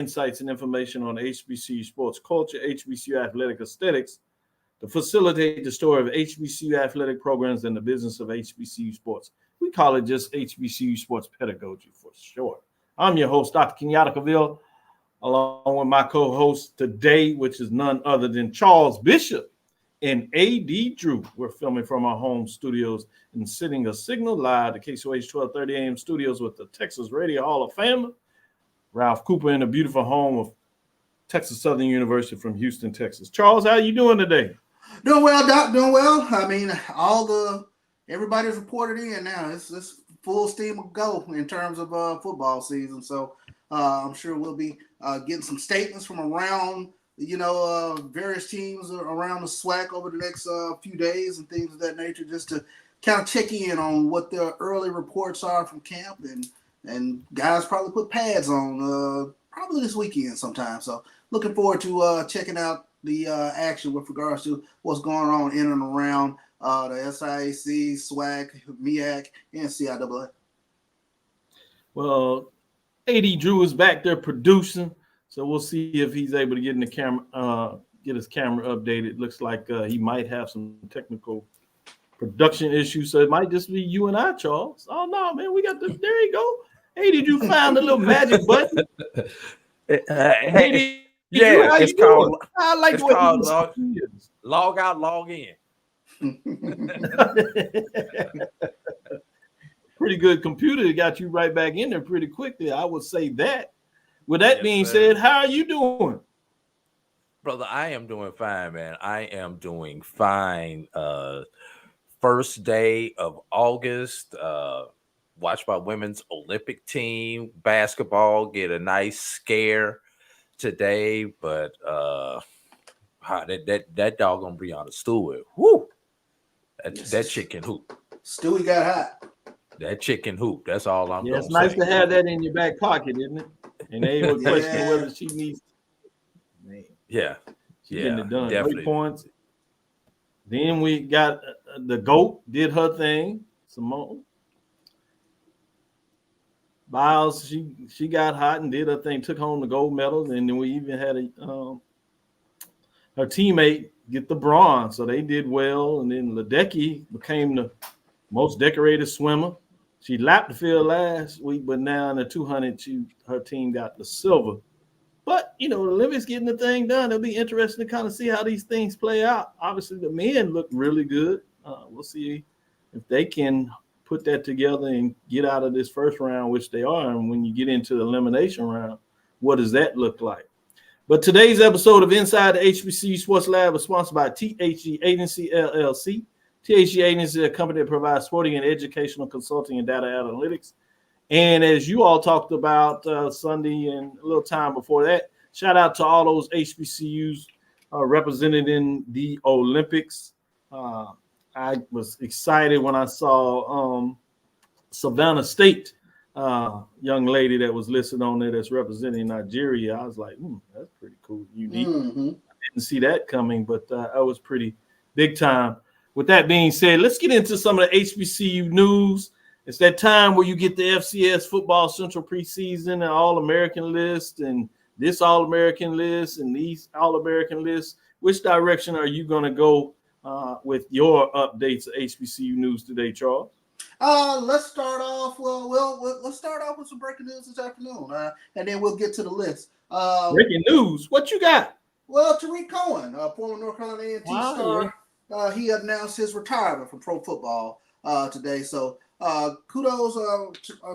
insights and information on HBCU sports culture, HBCU athletic aesthetics, to facilitate the story of HBCU athletic programs and the business of HBCU sports. We call it just HBCU sports pedagogy for short. I'm your host, Dr. Kenyatta Cavil, along with my co-host today, which is none other than Charles Bishop and A.D. Drew. We're filming from our home studios and sitting a signal live to KCOH 1230 AM studios with the Texas Radio Hall of Fame, Ralph Cooper, in the beautiful home of Texas Southern University from Houston, Texas. Charles, how you doing today? Doing well, Doc. Doing well. I mean, everybody's reported in now. It's full steam go in terms of football season. So I'm sure we'll be getting some statements from around, various teams around the SWAC over the next few days and things of that nature, just to kind of check in on what their early reports are from camp, and guys probably put pads on probably this weekend sometime. So looking forward to checking out the action with regards to what's going on in and around the SIAC, SWAC, MEAC, and CIAA. Well, A.D. Drew is back there producing, so we'll see if he's able to get in the camera, get his camera updated. Looks like he might have some technical production issues, so it might just be you and I, Charles. Oh no, man, we got the. There you go. A.D. Drew found the little magic button. Hey. Yeah, it's called. I like it's the way called log out, log in. Pretty good computer that got you right back in there pretty quickly. I would say that. With that being said, how are you doing, brother? I am doing fine, man. I am doing fine. First day of August. Watch my women's Olympic team basketball get a nice scare today, but that doggone Breonna Stewart, whoo, that chicken hoop. Stewie got hot. That chicken hoop. That's all I'm. Yeah, it's nice to have that in your back pocket, isn't it? And they would question whether she needs. Man. Yeah, getting it done. Definitely. Great points. Then we got the GOAT did her thing. Simone Biles, she got hot and did her thing, took home the gold medal, and then we even had her teammate get the bronze, so they did well. And then Ledecky became the most decorated swimmer. She lapped the field last week, but now in the 200, her team got the silver. But the Olympics getting the thing done. It'll be interesting to kind of see how these things play out. Obviously, the men look really good. We'll see if they can put that together and get out of this first round, which they are. And when you get into the elimination round, what does that look like? But today's episode of Inside the HBCU Sports Lab is sponsored by THG Agency, LLC. THG Agency is a company that provides sporting and educational consulting and data analytics. And as you all talked about Sunday and a little time before that, shout out to all those HBCUs represented in the Olympics. I was excited when I saw Savannah State, young lady that was listed on there that's representing Nigeria. I was like, that's pretty cool, unique. Mm-hmm. I didn't see that coming, but that was pretty big time. With that being said, let's get into some of the HBCU news. It's that time where you get the FCS Football Central preseason and All-American list and this All-American list and these All-American lists. Which direction are you going to go with your updates of HBCU news today, Charles? Let's start off. Let's start off with some breaking news this afternoon, and then we'll get to the list. Breaking news. What you got? Well, Tariq Cohen, former North Carolina A&T star, he announced his retirement from pro football today. So kudos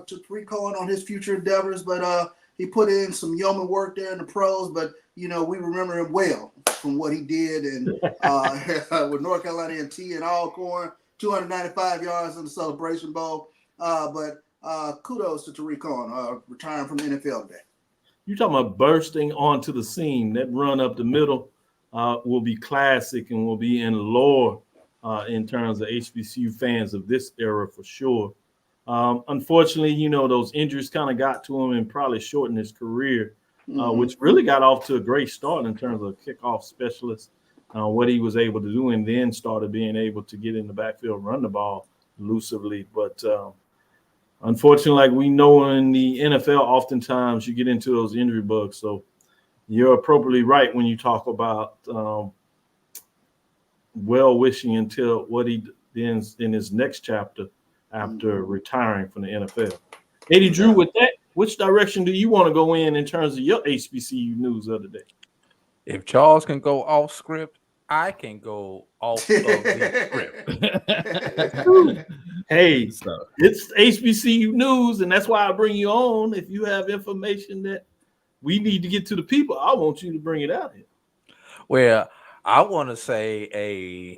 to Tariq Cohen on his future endeavors. But he put in some yeoman work there in the pros. But we remember him well from what he did and with North Carolina A&T and Alcorn, 295 yards in the Celebration Bowl. But kudos to Tariq Cohen retiring from the NFL today. You're talking about bursting onto the scene. That run up the middle will be classic and will be in lore in terms of HBCU fans of this era for sure. Unfortunately, those injuries kind of got to him and probably shortened his career, which really got off to a great start in terms of kickoff specialist, what he was able to do, and then started being able to get in the backfield, run the ball elusively. But unfortunately, like we know in the NFL, oftentimes you get into those injury bugs. So you're appropriately right when you talk about well wishing until what he ends in his next chapter after retiring from the NFL. Eddie Drew, with that, which direction do you want to go in terms of your HBCU news of the day? If Charles can go off script, I can go off of the script. Hey, So, it's HBCU news, and that's why I bring you on. If you have information that we need to get to the people, I want you to bring it out here. well, I want to say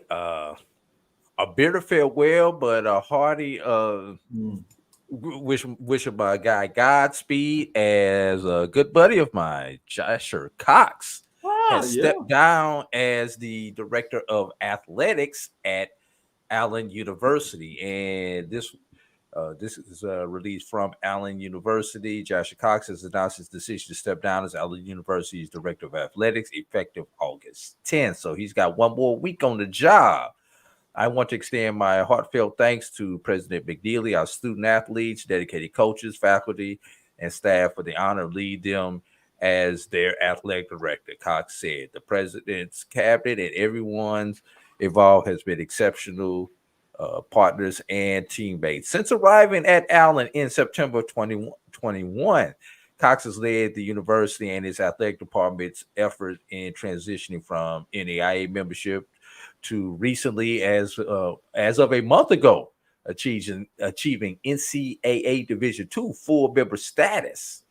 a bitter farewell, but a hearty wish my guy Godspeed, as a good buddy of mine, Joshua Cox, has stepped down as the director of athletics at Allen University, and this is released from Allen University. Joshua Cox has announced his decision to step down as Allen University's director of athletics effective August 10th. So he's got one more week on the job. I want to extend my heartfelt thanks to President McNeely, our student athletes, dedicated coaches, faculty, and staff for the honor of leading them as their athletic director. Cox said, the president's cabinet and everyone's involved has been exceptional partners and teammates. Since arriving at Allen in September 2021, Cox has led the university and its athletic department's effort in transitioning from NAIA membership to recently, as of a month ago, achieving NCAA Division II full member status.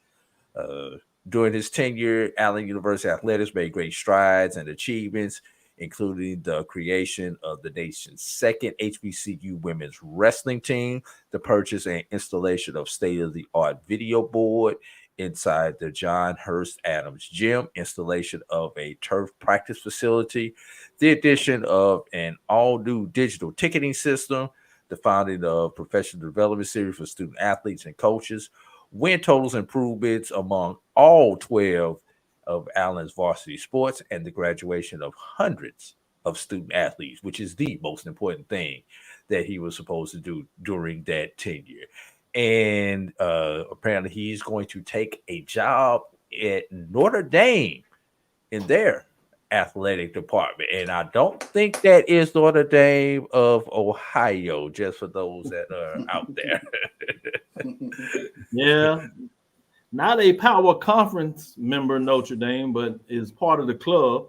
During his tenure, Allen University athletics made great strides and achievements, including the creation of the nation's second HBCU women's wrestling team, the purchase and installation of state-of-the-art video board inside the John Hurst Adams Gym, installation of a turf practice facility, the addition of an all-new digital ticketing system, the founding of professional development series for student athletes and coaches, win totals improvements among all 12 of Allen's varsity sports, and the graduation of hundreds of student athletes, which is the most important thing that he was supposed to do during that tenure. And apparently he's going to take a job at Notre Dame in their athletic department. And I don't think that is Notre Dame of Ohio, just for those that are out there. Yeah. Not a power conference member, Notre Dame, but is part of the club,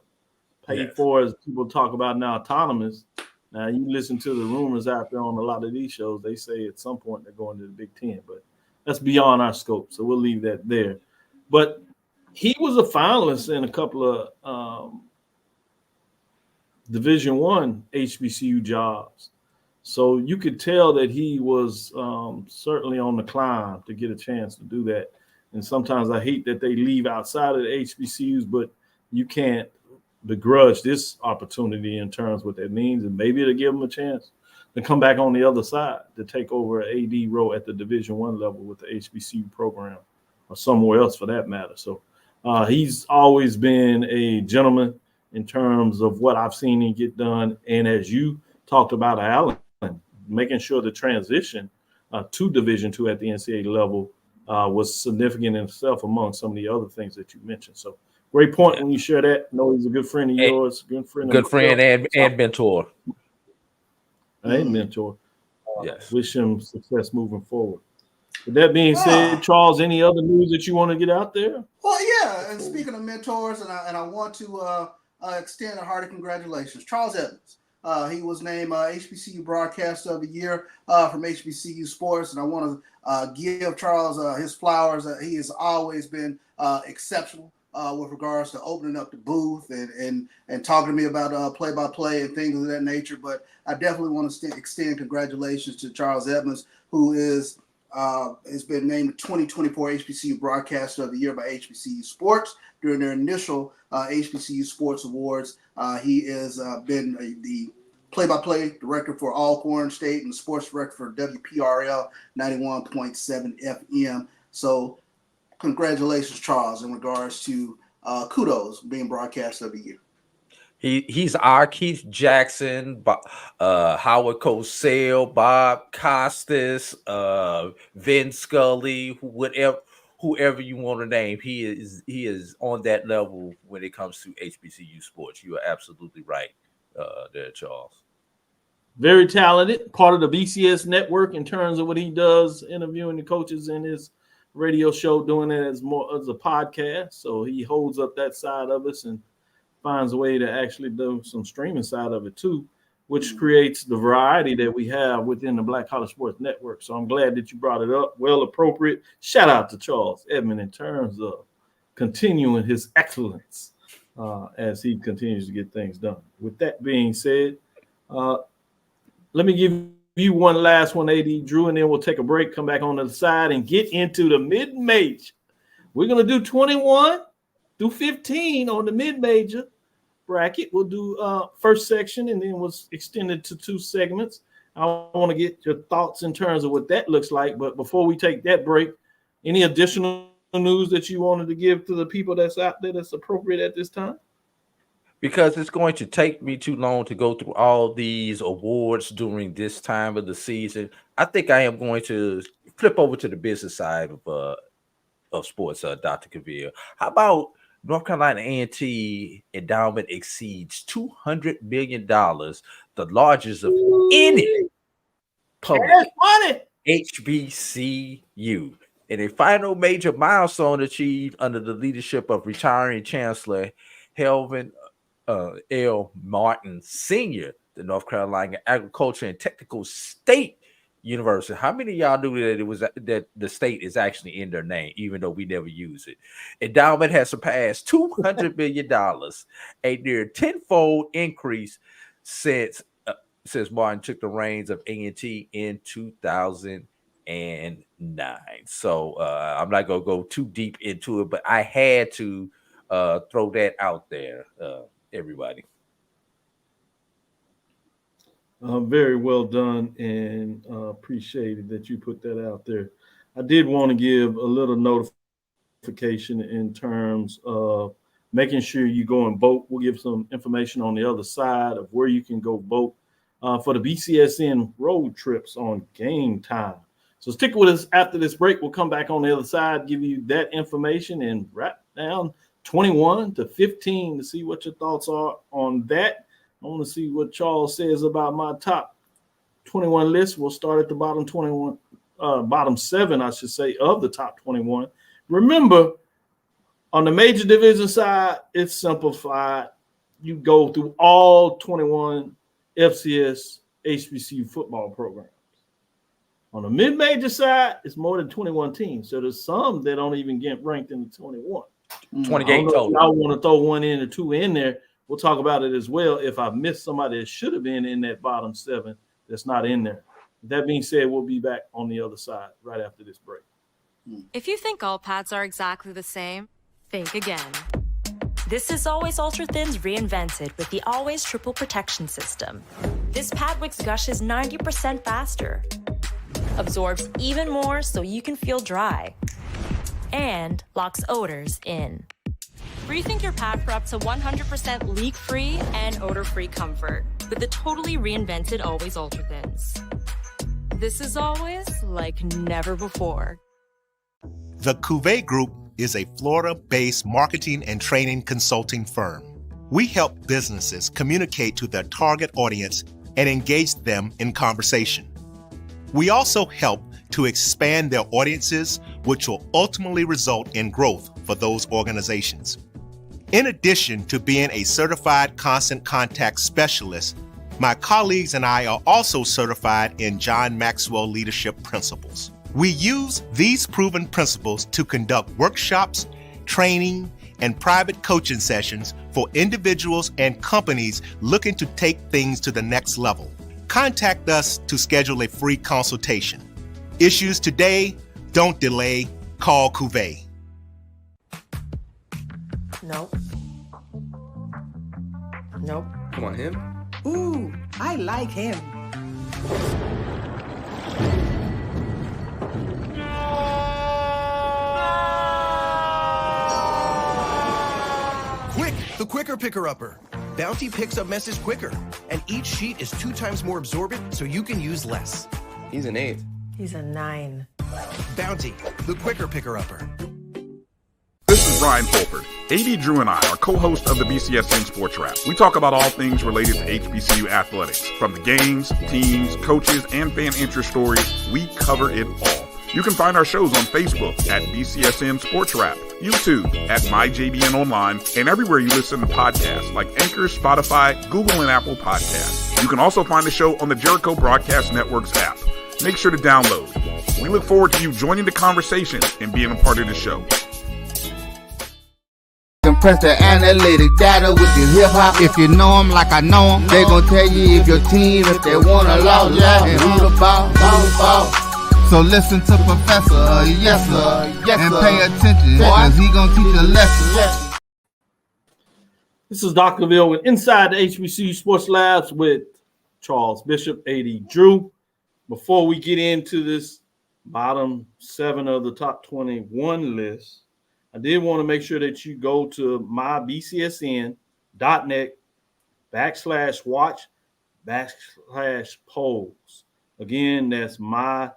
paid for, as people talk about now, autonomous. Now, you listen to the rumors out there on a lot of these shows, they say at some point they're going to the Big Ten, but that's beyond our scope, so we'll leave that there. But he was a finalist in a couple of Division I HBCU jobs. So you could tell that he was certainly on the climb to get a chance to do that. And sometimes I hate that they leave outside of the HBCUs, but you can't begrudge this opportunity in terms of what that means. And maybe it'll give them a chance to come back on the other side to take over an AD role at the Division I level with the HBCU program or somewhere else for that matter. So he's always been a gentleman in terms of what I've seen him get done. And as you talked about Allen, making sure the transition to Division II at the NCAA level was significant in itself among some of the other things that you mentioned. So great point when you share that. I know he's a good friend of yours, good friend and mentor. A mentor. Yes. Wish him success moving forward. With that being said, Charles, any other news that you want to get out there? Well, yeah. And speaking of mentors, and I want to extend a hearty congratulations, Charles Evans. He was named HBCU Broadcaster of the Year from HBCU Sports, and I want to give Charles his flowers. He has always been exceptional with regards to opening up the booth and talking to me about play-by-play and things of that nature. But I definitely want to extend congratulations to Charles Evans, who has been named the 2024 HBCU Broadcaster of the Year by HBCU Sports during their initial HBCU Sports Awards. He has been the play-by-play director for Alcorn State and sports director for WPRL 91.7 FM. So congratulations, Charles, in regards to kudos being Broadcaster of the Year. He's our Keith Jackson, Howard Cosell, Bob Costas, Vin Scully, whoever you want to name. He is on that level when it comes to HBCU sports. You are absolutely right, there, Charles. Very talented, part of the BCS network in terms of what he does, interviewing the coaches in his radio show, doing it as a podcast. So he holds up that side of us and finds a way to actually do some streaming side of it too, which creates the variety that we have within the Black College Sports Network. So I'm glad that you brought it up. Well appropriate. Shout out to Charles Edmond in terms of continuing his excellence as he continues to get things done. With that being said, let me give you one last one, AD Drew, and then we'll take a break, come back on the side, and get into the mid-major. We're going to do 21 through 15 on the mid-major bracket. We'll do first section, and then we'll extend it to 2 segments. I want to get your thoughts in terms of what that looks like. But before we take that break, any additional news that you wanted to give to the people that's out there that's appropriate at this time? Because it's going to take me too long to go through all these awards during this time of the season, I think I am going to flip over to the business side of sports, Dr. Cavil. How about North Carolina A&T endowment exceeds $200 million, the largest of any public HBCU. In a final major milestone achieved under the leadership of retiring Chancellor Helvin L. Martin Sr., the North Carolina Agriculture and Technical State University. How many of y'all knew that the state is actually in their name, even though we never use it? Endowment has surpassed $200 million, a near tenfold increase since Martin took the reins of A&T in 2009. So I'm not going to go too deep into it, but I had to throw that out there, everybody. Very well done, and appreciated that you put that out there. I did want to give a little notification in terms of making sure you go and vote. We'll give some information on the other side of where you can go vote for the BCSN road trips on Game Time. So stick with us after this break. We'll come back on the other side, give you that information, and wrap down 21 to 15 to see what your thoughts are on that. I want to see what Charles says about my top 21 list. We'll start at the bottom 21, bottom 7, I should say, of the top 21. Remember, on the major division side, it's simplified. You go through all 21 FCS HBCU football programs. On the mid-major side, it's more than 21 teams. So there's some that don't even get ranked in the 21. 28 total. I want to throw 1 in or 2 in there. We'll talk about it as well if I missed somebody that should have been in that bottom 7 that's not in there. That being said, we'll be back on the other side right after this break. If you think all pads are exactly the same, think again. This is Always Ultra Thins reinvented with the Always Triple Protection System. This pad wicks gushes 90% faster, absorbs even more so you can feel dry, and locks odors in. Rethink your pad for up to 100% leak-free and odor-free comfort with the totally reinvented Always Ultra Thins. This is always like never before. The Cavil Group is a Florida-based marketing and training consulting firm. We help businesses communicate to their target audience and engage them in conversation. We also help to expand their audiences, which will ultimately result in growth for those organizations. In addition to being a certified constant contact specialist, my colleagues and I are also certified in John Maxwell Leadership Principles. We use these proven principles to conduct workshops, training, and private coaching sessions for individuals and companies looking to take things to the next level. Contact us to schedule a free consultation. Issues today, don't delay, call Cavil. Nope. Nope. Come on, him. Ooh, I like him. Quick, the quicker picker-upper. Bounty picks up messes quicker, and each sheet is 2 times more absorbent, so you can use less. He's an 8. He's a 9. Bounty, the quicker picker-upper. This is Brian Fulford. AD Drew and I are co-hosts of the BCSN Sports Lab. We talk about all things related to HBCU athletics. From the games, teams, coaches, and fan interest stories, we cover it all. You can find our shows on Facebook at BCSN Sports Lab, YouTube at MyJBN Online, and everywhere you listen to podcasts like Anchor, Spotify, Google, and Apple Podcasts. You can also find the show on the Jericho Broadcast Network's app. Make sure to download. We look forward to you joining the conversation and being a part of the show. Compress the analytic data with your hip hop. If you know them like I know them, they gon' tell you if your team, if they want a loss, and who the ball. So listen to Professor, yes sir, and pay attention, cause he gon' teach a lesson. This is Dr. Cavil with Inside the HBCU Sports Labs with Charles Bishop, AD Drew. Before we get into this bottom 7 of the top 21 list, I did want to make sure that you go to mybcsn.net/watch/polls. Again, that's mybcsn.net,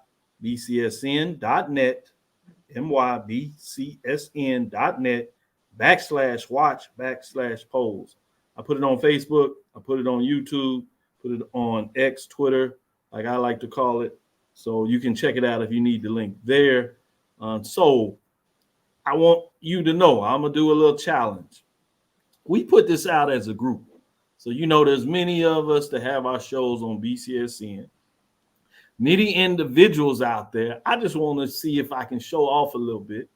mybcsn.net/watch/polls. I put it on Facebook, I put it on YouTube, put it on X, Twitter, like I like to call it. So you can check it out if you need the link there. So I want you to know, I'm going to do a little challenge. We put this out as a group. So, there's many of us that have our shows on BCSN. Many individuals out there. I just want to see if I can show off a little bit.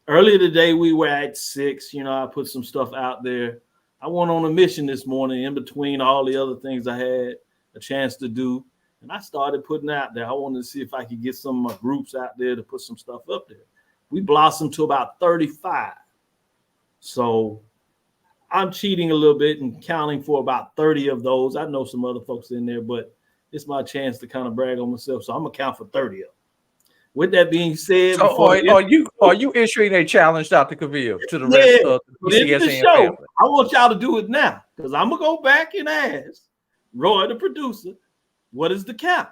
Earlier today, we were at 6. I put some stuff out there. I went on a mission this morning in between all the other things I had a chance to do. And I started putting out there. I wanted to see if I could get some of my groups out there to put some stuff up there. We blossomed to about 35. So I'm cheating a little bit and counting for about 30 of those. I know some other folks in there, but it's my chance to kind of brag on myself. So I'm going to count for 30 of them. With that being said, So are you issuing a challenge, Dr. Cavil, to the rest of the BCSN family? I want y'all to do it now because I'm going to go back and ask Roy, the producer, what is the count?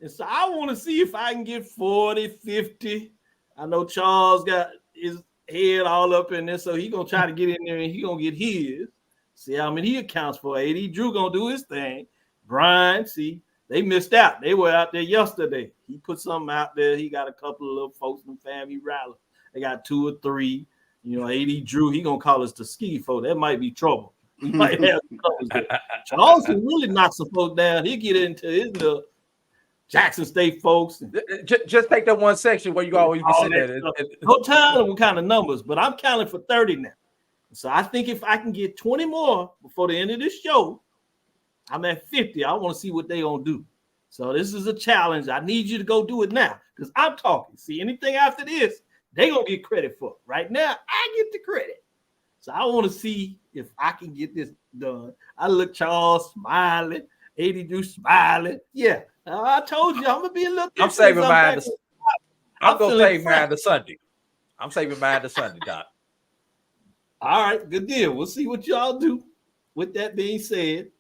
And so I want to see if I can get 40, 50. I know Charles got his head all up in there, so he's going to try to get in there and he's going to get his. See how many he accounts for. AD Drew going to do his thing. Brian, see, they missed out. They were out there yesterday. He put something out there. He got a couple of little folks in the family rally. They got 2 or 3. AD Drew, he going to call us the ski folk. That might be trouble. We might have some troubles there. Charles can really knock some folks down. He'll get into his little Jackson State folks. Just take that one section where you always be sitting there. No telling what kind of numbers, but I'm counting for 30 now. So I think if I can get 20 more before the end of this show, I'm at 50. I want to see what they gonna do. So this is a challenge. I need you to go do it now because I'm talking. See, anything after this, they gonna get credit for it. Right now, I get the credit. So I want to see if I can get this done. I look Charles smiling, AD Drew smiling. Yeah. I told you I'm gonna be a little. I'm saving mine. I'm gonna save mine to Sunday. I'm saving mine to Sunday, Doc. All right, good deal. We'll see what y'all do. With that being said,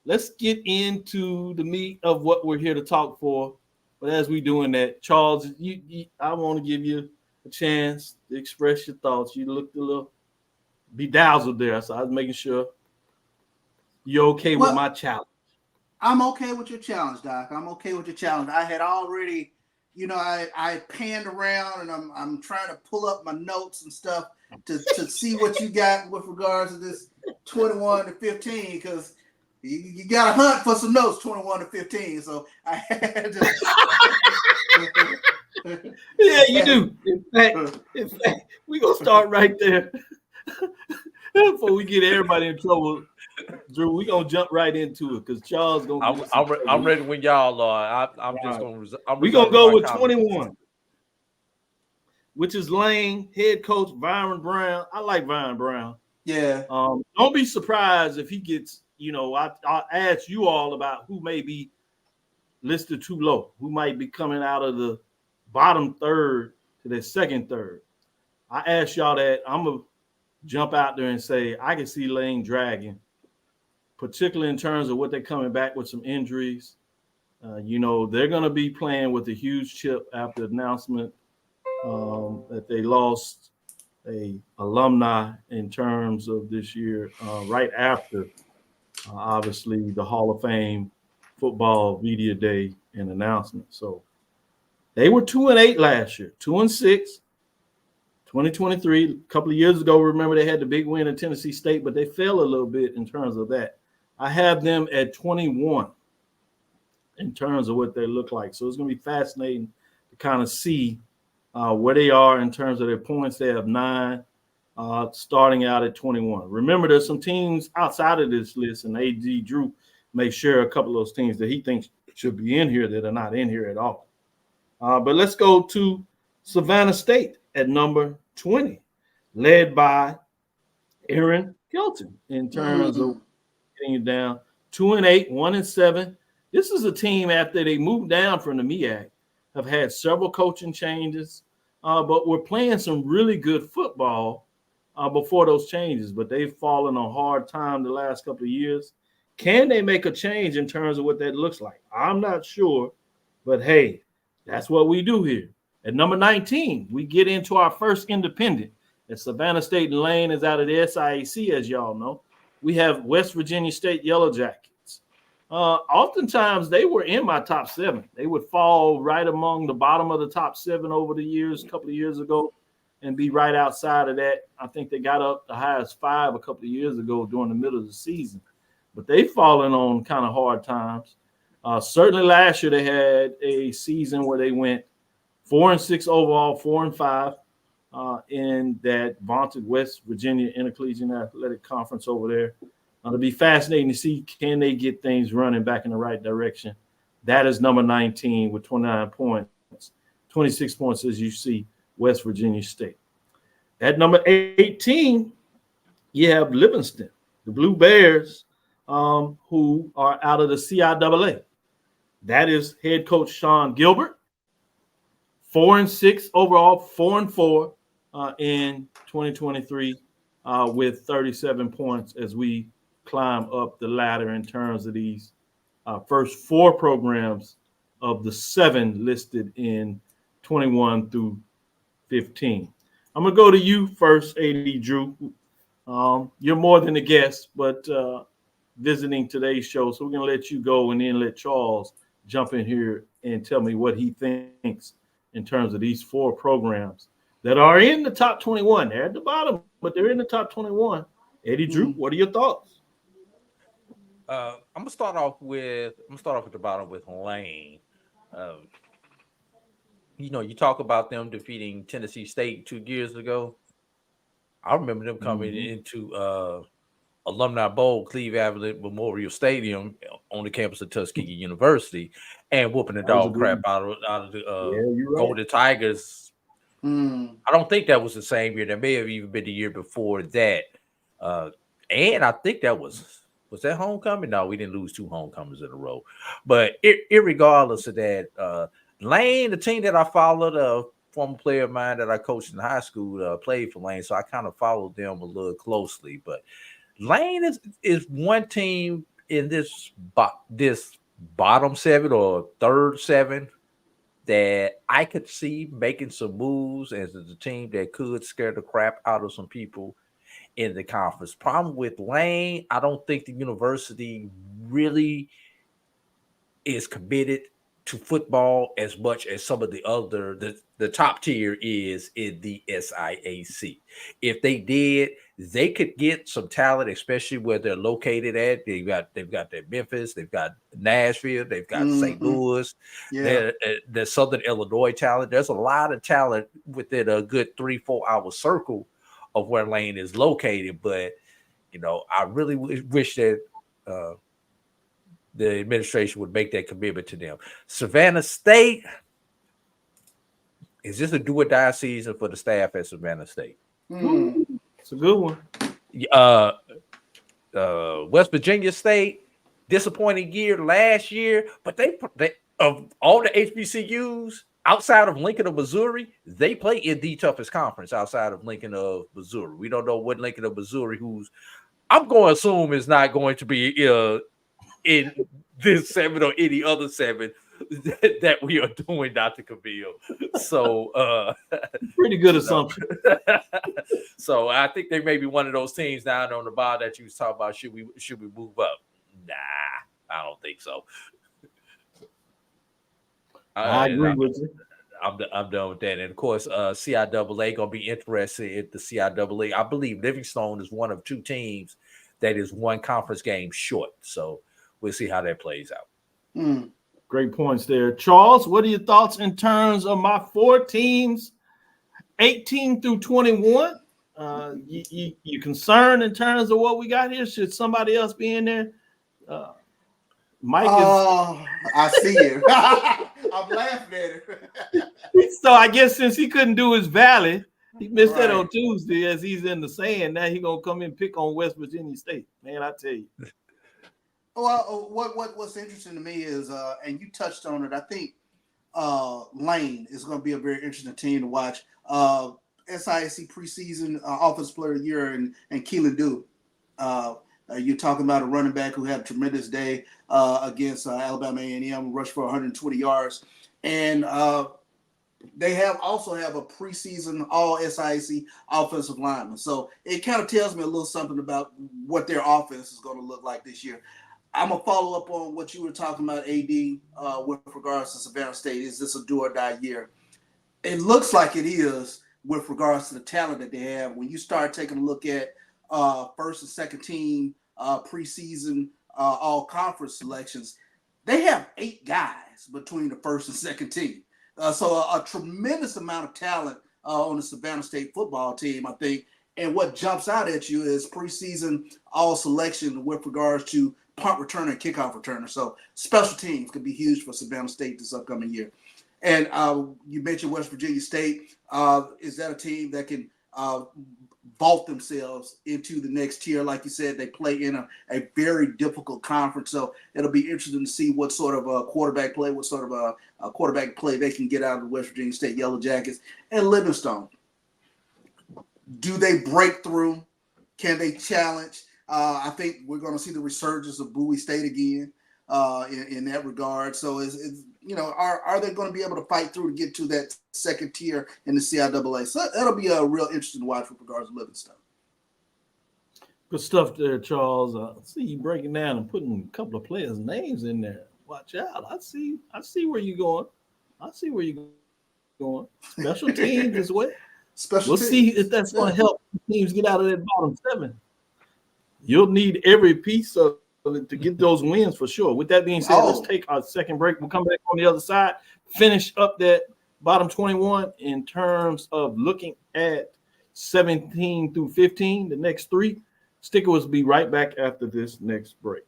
let's get into the meat of what we're here to talk for. But as we doing that, Charles, I want to give you a chance to express your thoughts. You looked a little bedazzled there, so I was making sure you're okay with my challenge. I'm okay with your challenge, Doc. I'm okay with your challenge. I had already, I panned around and I'm trying to pull up my notes and stuff to see what you got with regards to this 21 to 15 because you got to hunt for some notes 21 to 15. So I had to. Yeah, you do. In fact, we're going to start right there. Before we get everybody in trouble, Drew, we're going to jump right into it because Charles going to I'm ready when y'all are. We're going to go with 21, which is Lane, head coach Byron Brown. I like Byron Brown. Yeah. Don't be surprised if he gets, I'll ask you all about who may be listed too low, who might be coming out of the bottom third to the second third. I asked y'all that. I'm going to jump out there and say I can see Lane dragging, particularly in terms of what they're coming back with some injuries. They're going to be playing with a huge chip after the announcement that they lost a alumni in terms of this year, right after, obviously, the Hall of Fame football media day and announcement. So they were 2-8 last year, 2-6. 2023, a couple of years ago, remember they had the big win at Tennessee State, but they fell a little bit in terms of that. I have them at 21 in terms of what they look like. So it's going to be fascinating to kind of see where they are in terms of their points. They have 9, starting out at 21. Remember, there's some teams outside of this list, and A.D. Drew may share a couple of those teams that he thinks should be in here that are not in here at all. But let's go to Savannah State at number 20, led by Aaron Hilton in terms of getting it down. 2-8, 1-7. This is a team after they moved down from the MEAC, have had several coaching changes, but we're playing some really good football before those changes, but they've fallen on hard time the last couple of years. Can they make a change in terms of what that looks like? I'm not sure, but hey, that's what we do here. At number 19, we get into our first independent. At Savannah State and Lane is out of the SIAC, as y'all know. We have West Virginia State Yellow Jackets. Oftentimes, they were in my top 7. They would fall right among the bottom of the top 7 over the years, a couple of years ago, and be right outside of that. I think they got up the highest 5 a couple of years ago during the middle of the season. But they've fallen on kind of hard times. Certainly last year they had a season where they went 4-6 overall, 4-5 in that vaunted West Virginia Intercollegiate Athletic Conference over there. It'll be fascinating to see, can they get things running back in the right direction. That is number 19 with 29 points, 26 points as you see West Virginia State. At number 18, you have Livingston, the Blue Bears, who are out of the CIAA. That is head coach Sean Gilbert. 4-6 overall, 4-4 in 2023 with 37 points as we climb up the ladder in terms of these first 4 programs of the 7 listed in 21 through 15. I'm going to go to you first, A.D. Drew. You're more than a guest, but visiting today's show, so we're going to let you go and then let Charles jump in here and tell me what he thinks in terms of these 4 programs that are in the top 21. They're at the bottom, but they're in the top 21. Eddie Drew, what are your thoughts? I'm gonna start off at the bottom with Lane. You talk about them defeating Tennessee State 2 years ago. I remember them coming into Alumni Bowl, Cleve Avenue Memorial Stadium on the campus of Tuskegee University, and whooping the dog crap out of the Golden Tigers. I don't think that was the same year. That may have even been the year before that. And I think that was that homecoming? No, we didn't lose 2 homecomings in a row. But irregardless of that, Lane, the team that I followed, a former player of mine that I coached in high school, played for Lane, so I kind of followed them a little closely. But Lane is one team in this bottom 7 or third 7 that I could see making some moves as a team that could scare the crap out of some people in the conference. Problem with Lane, I don't think the university really is committed to football as much as some of the other, the top tier is in the SIAC. If they did, they could get some talent, especially where they're located at. They've got their Memphis, they've got Nashville, they've got St. Louis, there's Southern Illinois talent. There's a lot of talent within a good 3-4 hour circle of where Lane is located. But I really wish that the administration would make that commitment to them. Savannah State, is this a do or die season for the staff at Savannah State? It's a good one. West Virginia State, disappointing year last year, but they of all the HBCUs, outside of Lincoln of Missouri, they play in the toughest conference outside of Lincoln of Missouri. We don't know what Lincoln of Missouri, who's I'm going to assume is not going to be in this 7 or any other 7 that we are doing, Dr. Cavil. So pretty good assumption. So I think they may be one of those teams down on the bar that you was talking about. Should we move up? Nah, I don't think so. I agree with you. I'm done with that. And of course, CIAA gonna be interested at the CIAA. I believe Livingstone is one of 2 teams that is 1 conference game short. So we'll see how that plays out. Great points there. Charles, what are your thoughts in terms of my 4 teams, 18 through 21? You concerned in terms of what we got here? Should somebody else be in there? Mike is... I see you. I'm laughing at it. So I guess since he couldn't do his Valley, he missed that on Tuesday as he's in the sand. Now he's going to come and pick on West Virginia State. Man, I tell you. Well, what's interesting to me is, and you touched on it, I think Lane is going to be a very interesting team to watch. SIAC preseason Offensive Player of the Year and Keelan Dew. You're talking about a running back who had a tremendous day against Alabama A&M, rushed for 120 yards. And they also have a preseason all-SIAC offensive lineman. So it kind of tells me a little something about what their offense is going to look like this year. I'm going to follow up on what you were talking about, AD, with regards to Savannah State. Is this a do or die year? It looks like it is with regards to the talent that they have. When you start taking a look at first and second team preseason all-conference selections, they have 8 guys between the first and second team. So a tremendous amount of talent on the Savannah State football team, I think. And what jumps out at you is preseason all selection with regards to punt returner and kickoff returner. So special teams could be huge for Savannah State this upcoming year. And you mentioned West Virginia State. Is that a team that can vault themselves into the next tier? Like you said, they play in a very difficult conference. So it'll be interesting to see what sort of quarterback play they can get out of the West Virginia State Yellow Jackets. And Livingstone, do they break through? Can they challenge? I think we're going to see the resurgence of Bowie State again in that regard. So are they going to be able to fight through to get to that second tier in the CIAA? So that'll be a real interesting watch with regards to Livingstone. Good stuff there, Charles. I see you breaking down and putting a couple of players' names in there. Watch out. I see where you're going. Special teams as well. We'll see if that's going to help teams get out of that bottom 7. You'll need every piece of it to get those wins for sure. With that being said, let's take our second break. We'll come back on the other side, finish up that bottom 21 in terms of looking at 17 through 15, the next 3. Stickers will be right back after this next break.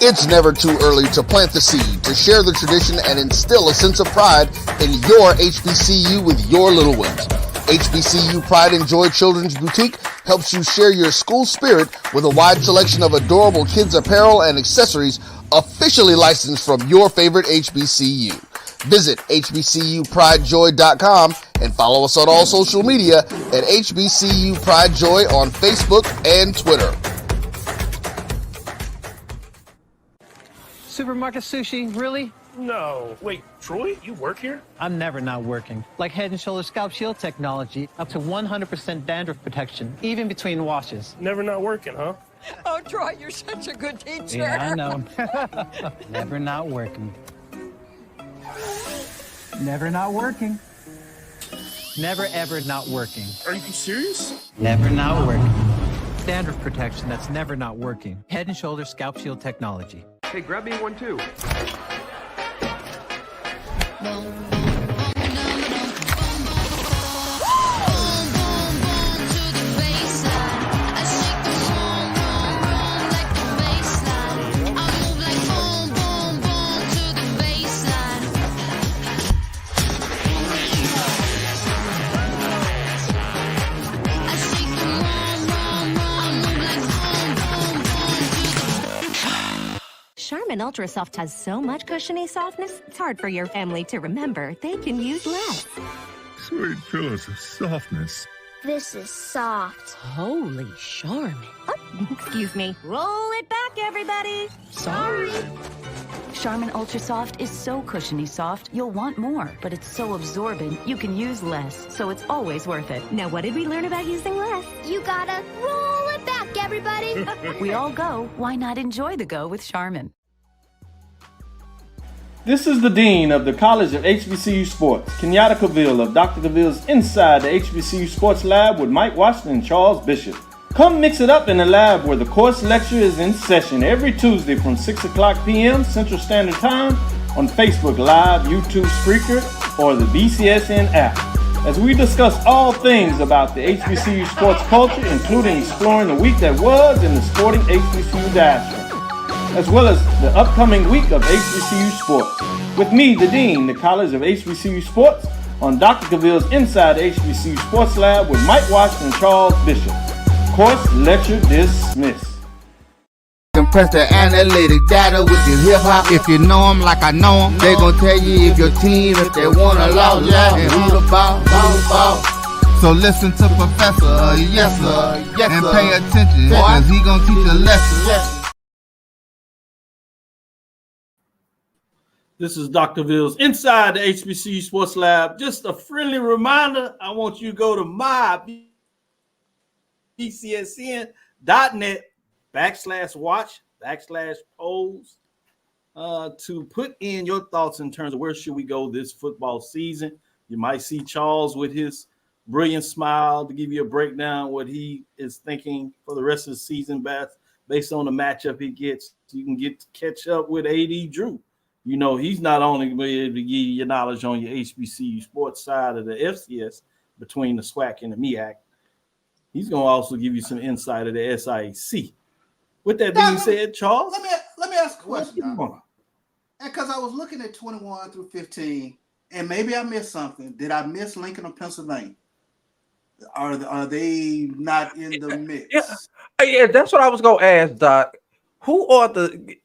It's never too early to plant the seed, to share the tradition, and instill a sense of pride in your HBCU with your little ones. HBCU Pride and Joy Children's Boutique helps you share your school spirit with a wide selection of adorable kids apparel and accessories officially licensed from your favorite HBCU. Visit hbcupridejoy.com and follow us on all social media at HBCU Pride Joy on Facebook and Twitter. Supermarket sushi, really? No. Wait, Troy, you work here? I'm never not working. Like Head & Shoulders Scalp Shield technology, up to 100% dandruff protection, even between washes. Never not working, huh? Oh, Troy, you're such a good teacher. Yeah, I know. Never not working. Never not working. Never ever not working. Are you serious? Never not working. Dandruff protection that's never not working. Head & Shoulders Scalp Shield technology. Hey, grab me one too. Charmin Ultra Soft has so much cushiony softness, it's hard for your family to remember they can use less. Sweet pillows of softness. This is soft. Holy Charmin. Oh, excuse me. Roll it back, everybody. Sorry. Charmin Ultra Soft is so cushiony soft, you'll want more, but it's so absorbent, you can use less, so it's always worth it. Now, what did we learn about using less? You gotta roll it back, everybody. We all go, why not enjoy the go with Charmin? This is the Dean of the College of HBCU Sports, Kenyatta Cavil of Dr. Cavil's Inside the HBCU Sports Lab with Mike Washington and Charles Bishop. Come mix it up in the lab where the course lecture is in session every Tuesday from 6 o'clock p.m. Central Standard Time on Facebook Live, YouTube Spreaker, or the BCSN app, as we discuss all things about the HBCU sports culture, including exploring the week that was in the sporting HBCU diaspora, as well as the upcoming week of HBCU sports. With me, the Dean, the College of HBCU Sports, on Dr. Cavil's Inside the HBCU Sports Lab with Mike Washington and Charles Bishop. Course lecture dismissed. Compress the analytic data with your hip hop. If you know them like I know them, they gon' tell you if your team, if they wanna lose, and who the ball. So listen to Professor, yes sir, and pay attention, cause he gon' teach a lesson. This is Dr. Cavil's Inside the HBCU Sports Lab. Just a friendly reminder, I want you to go to my BCSN.net/watch/polls to put in your thoughts in terms of where should we go this football season. You might see Charles with his brilliant smile to give you a breakdown what he is thinking for the rest of the season based on the matchup he gets. You can catch up with AD Drew. You know, he's not only going to be able to give you your knowledge on your HBCU sports side of the FCS between the SWAC and the MEAC. He's going to also give you some insight of the SIAC. With that being said, Charles, let me ask a question. Because I was looking at 21 through 15, and maybe I missed something. Did I miss Lincoln or Pennsylvania? Are they not in the mix? Yeah, that's what I was going to ask, Doc. Who are the?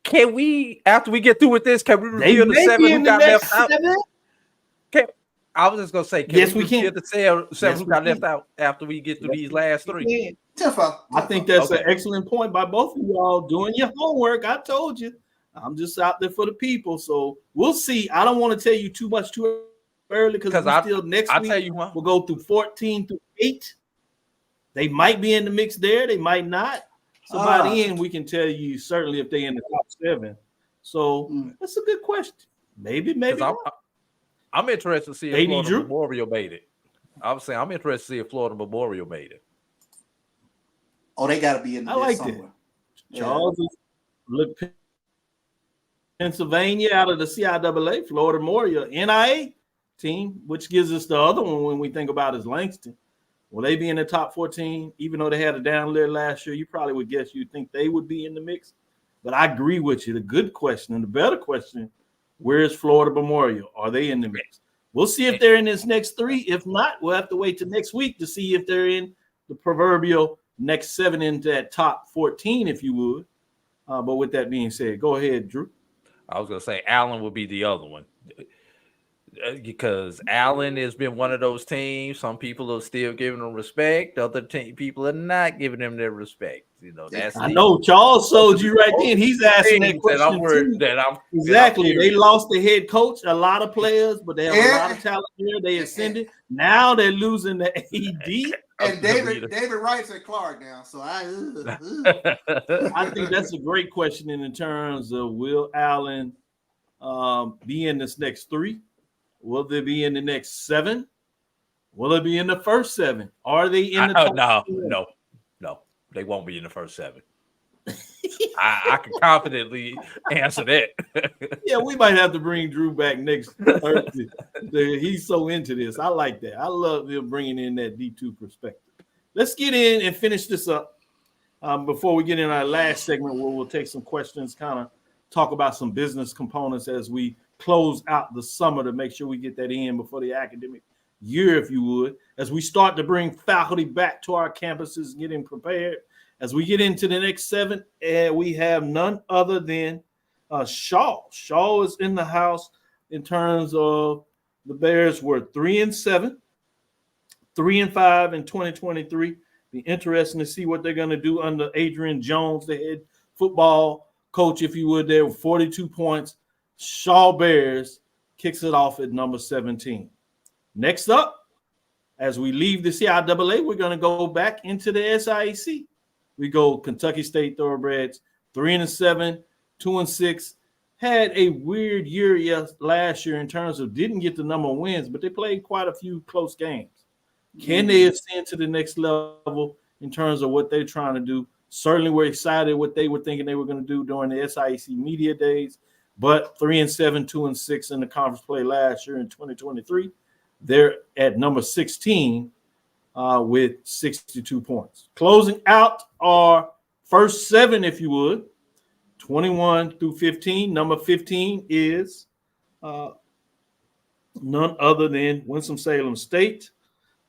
Can we, after we get through with this, can we reveal the 7 who got left out? I was just gonna say, yes, we can. Get the 7 who got left out after we get through these last 3. I think that's an excellent point by both of y'all doing your homework. I told you, I'm just out there for the people. So we'll see. I don't want to tell you too much too early because still next week tell you we'll go through 14 through 8. They might be in the mix there. They might not. So by the end, we can tell you certainly if they're in the top 7. So that's a good question. Maybe not. I'm interested to see if Florida Memorial made it. I was saying I'm interested to see if Florida Memorial made it. Oh, they got to be in there somewhere. Charles look Pennsylvania out of the CIAA, Florida Memorial, NIA team, which gives us the other one when we think about is Langston. Will they be in the top 14? Even though they had a down year last year, you probably would guess you'd think they would be in the mix. But I agree with you. The good question and the better question, where is Florida Memorial? Are they in the mix? We'll see if they're in this next 3. If not, we'll have to wait till next week to see if they're in the proverbial next 7 into that top 14, if you would. But with that being said, go ahead, Drew. I was going to say Allen will be the other one. Because Allen has been one of those teams. Some people are still giving them respect. Other people are not giving them their respect. You know, I know Charles sold you right then. He's asking that question exactly. They lost the head coach, a lot of players, but they have a lot of talent here. They ascended. Now they're losing the AD. And David Wright's at Clark now. So I think that's a great question in terms of will Allen be in this next 3? Will they be in the next 7? Will they be in the first 7? Are they in the top? No, they won't be in the first 7. I can confidently answer that. Yeah, we might have to bring Drew back next Thursday. He's so into this. I like that. I love him bringing in that D2 perspective. Let's get in and finish this up before we get in our last segment where we'll take some questions, kind of talk about some business components as we close out the summer to make sure we get that in before the academic year, if you would, as we start to bring faculty back to our campuses, getting prepared. As we get into the next 7, we have none other than Shaw is in the house in terms of the Bears were 3-7, 3-5 in 2023. Be interesting to see what they're going to do under Adrian Jones, the head football coach, if you would. There with 42 points. Shaw Bears kicks it off at number 17. Next up, as we leave the CIAA, we're going to go back into the SIAC. We go Kentucky State Thoroughbreds, 3-7, 2-6. Had a weird year last year in terms of didn't get the number of wins, but they played quite a few close games. Can they ascend to the next level in terms of what they're trying to do? Certainly, we're excited what they were thinking they were going to do during the SIAC media days, but 3-7, 2-6 in the conference play last year in 2023. They're at number 16 with 62 points. Closing out our first 7, if you would, 21 through 15. Number 15 is none other than Winston-Salem State.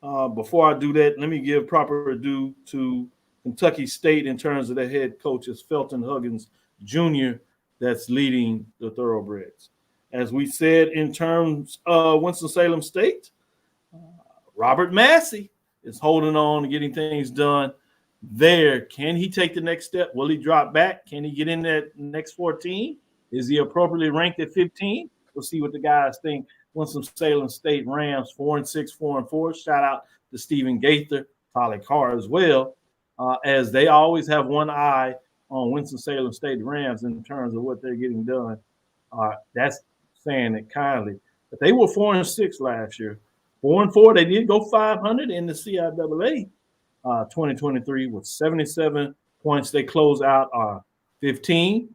Before I do that, let me give proper due to Kentucky State in terms of their head coach is Felton Huggins Jr. that's leading the Thoroughbreds. As we said in terms of Winston-Salem State, Robert Massey is holding on to getting things done there. Can he take the next step? Will he drop back? Can he get in that next 14? Is he appropriately ranked at 15? We'll see what the guys think. Winston-Salem State Rams 4-6, 4-4. Shout out to Stephen Gaither, Tyler Carr as well, as they always have one eye on Winston-Salem State Rams in terms of what they're getting done. That's saying it kindly. But they were 4-6 last year. 4-4. They did go 500 in the CIAA 2023 with 77 points. They close out 15.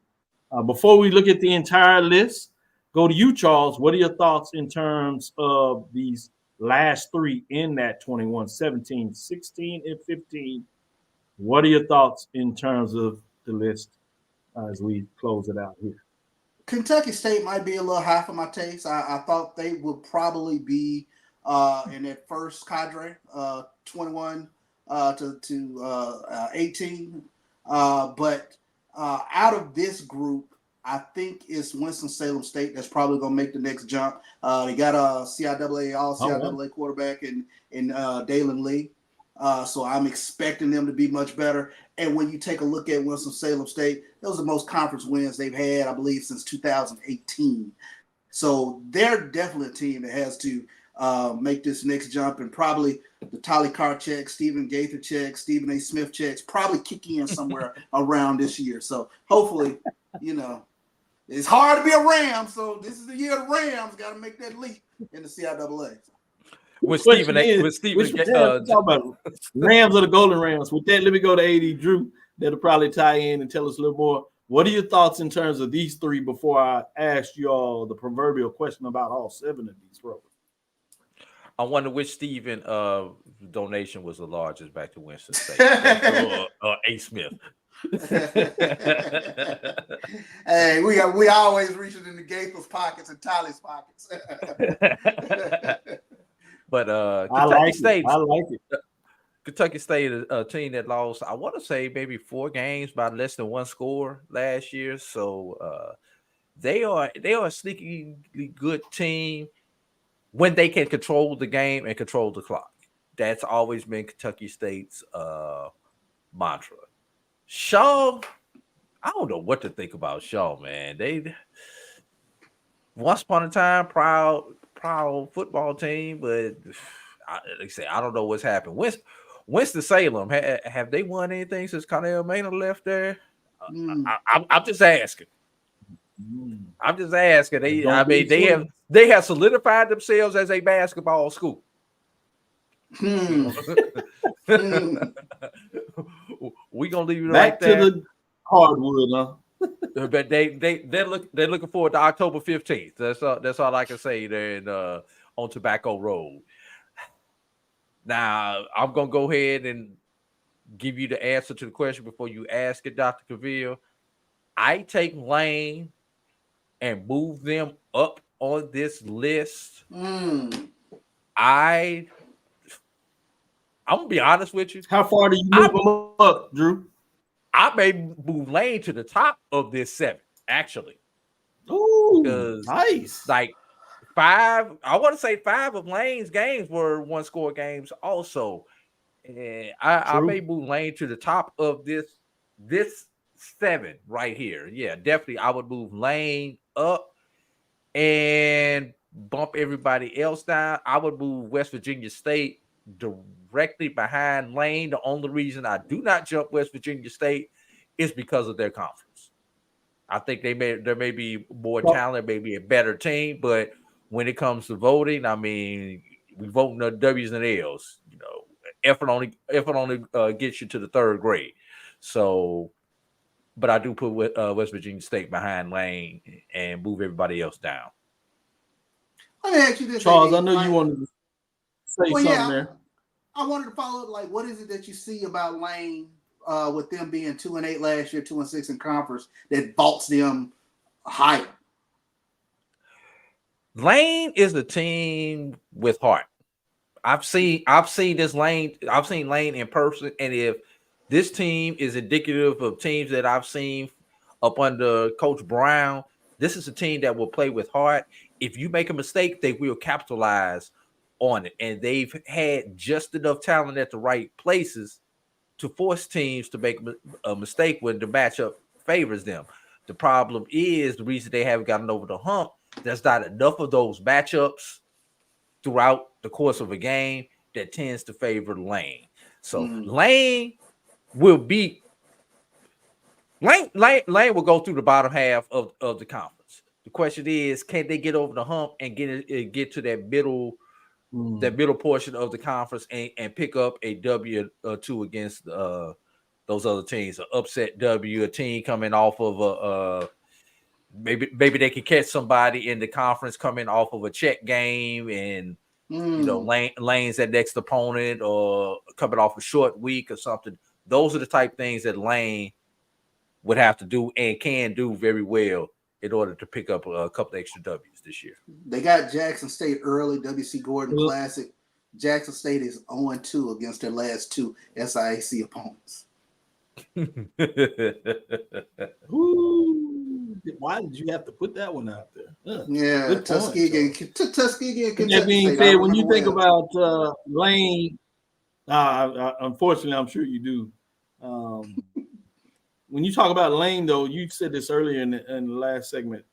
Before we look at the entire list, go to you, Charles. What are your thoughts in terms of these last 3 in that 21, 17, 16, and 15? What are your thoughts in terms of the list as we close it out here? Kentucky State might be a little high for my taste. I thought they would probably be in that first cadre, 21 to 18. But out of this group, I think it's Winston-Salem State that's probably going to make the next jump. They got a CIAA, all-CIAA quarterback in Dalen Lee. So I'm expecting them to be much better. And when you take a look at Winston-Salem State, those are the most conference wins they've had, I believe, since 2018. So they're definitely a team that has to make this next jump, and probably the Tyler Carr check, Stephen Gaither check, Stephen A. Smith checks probably kick in somewhere around this year. So hopefully, it's hard to be a Ram, so this is the year the Rams got to make that leap in the CIAA. With Stephen, talk about Rams or the Golden Rams. With that, let me go to AD Drew. That'll probably tie in and tell us a little more. What are your thoughts in terms of these 3 before I ask you all the proverbial question about all 7 of these programs? I wonder which Stephen donation was the largest back to Winston State. A. Smith. Hey, we always reaching in the Gaither's pockets and Tyler's pockets. But Kentucky State, Kentucky State, a team that lost, I want to say maybe 4 games by less than 1 score last year. So they are a sneaky good team when they can control the game and control the clock. That's always been Kentucky State's mantra. Shaw, I don't know what to think about Shaw, man. They once upon a time proud football team, but like I say, I don't know what's happened. Winston-Salem, have they won anything since Connell Maynard left there? I'm just asking. I'm just asking. They have solidified themselves as a basketball school. We're gonna leave it back right there. to the hardwood, huh? But they're looking forward to October 15th. That's all I can say there on Tobacco Road. Now I'm gonna go ahead and give you the answer to the question before you ask it, Dr. Cavil. I take Lane and move them up on this list. I'm gonna be honest with you. How far do you move them up, Drew? I may move Lane to the top of this 7, actually. because nice. Like I want to say 5 of Lane's games were 1-score games also. And I may move Lane to the top of this 7 right here. Yeah, definitely I would move Lane up and bump everybody else down. I would move West Virginia State directly behind Lane. The only reason I do not jump West Virginia State is because of their conference. I think there may be more talent, maybe a better team, but when it comes to voting, I mean, we vote the W's and L's. You know, effort only gets you to the 3rd grade. So, but I do put West Virginia State behind Lane and move everybody else down. Let me ask you this, Charles. AD, I know you wanted to say something there. I wanted to follow up. Like, what is it that you see about Lane with them being 2-8 last year, 2-6 in conference that vaults them higher? Lane is a team with heart. I've seen Lane in person, and if this team is indicative of teams that I've seen up under Coach Brown, this is a team that will play with heart. If you make a mistake, they will capitalize on it, and they've had just enough talent at the right places to force teams to make a mistake when the matchup favors them. The problem is the reason they haven't gotten over the hump. There's not enough of those matchups throughout the course of a game that tends to favor Lane. So Lane will beat Lane will go through the bottom half of the conference. The question is, can they get over the hump and get to that middle portion of the conference and pick up a W or 2 against those other teams? An upset W, a team coming off of maybe they could catch somebody in the conference coming off of a check game, and you know, Lane's that next opponent, or coming off a short week or something. Those are the type of things that Lane would have to do and can do very well in order to pick up a couple extra W's this year. They got Jackson State early, WC Gordon Classic. Jackson State is 0-2 against their last 2 SIAC opponents. Why did you have to put that one out there? Yeah, Tuskegee and Kentucky. That being said, when you think about Lane, unfortunately, I'm sure you do. When you talk about Lane, though, you said this earlier in the last segment,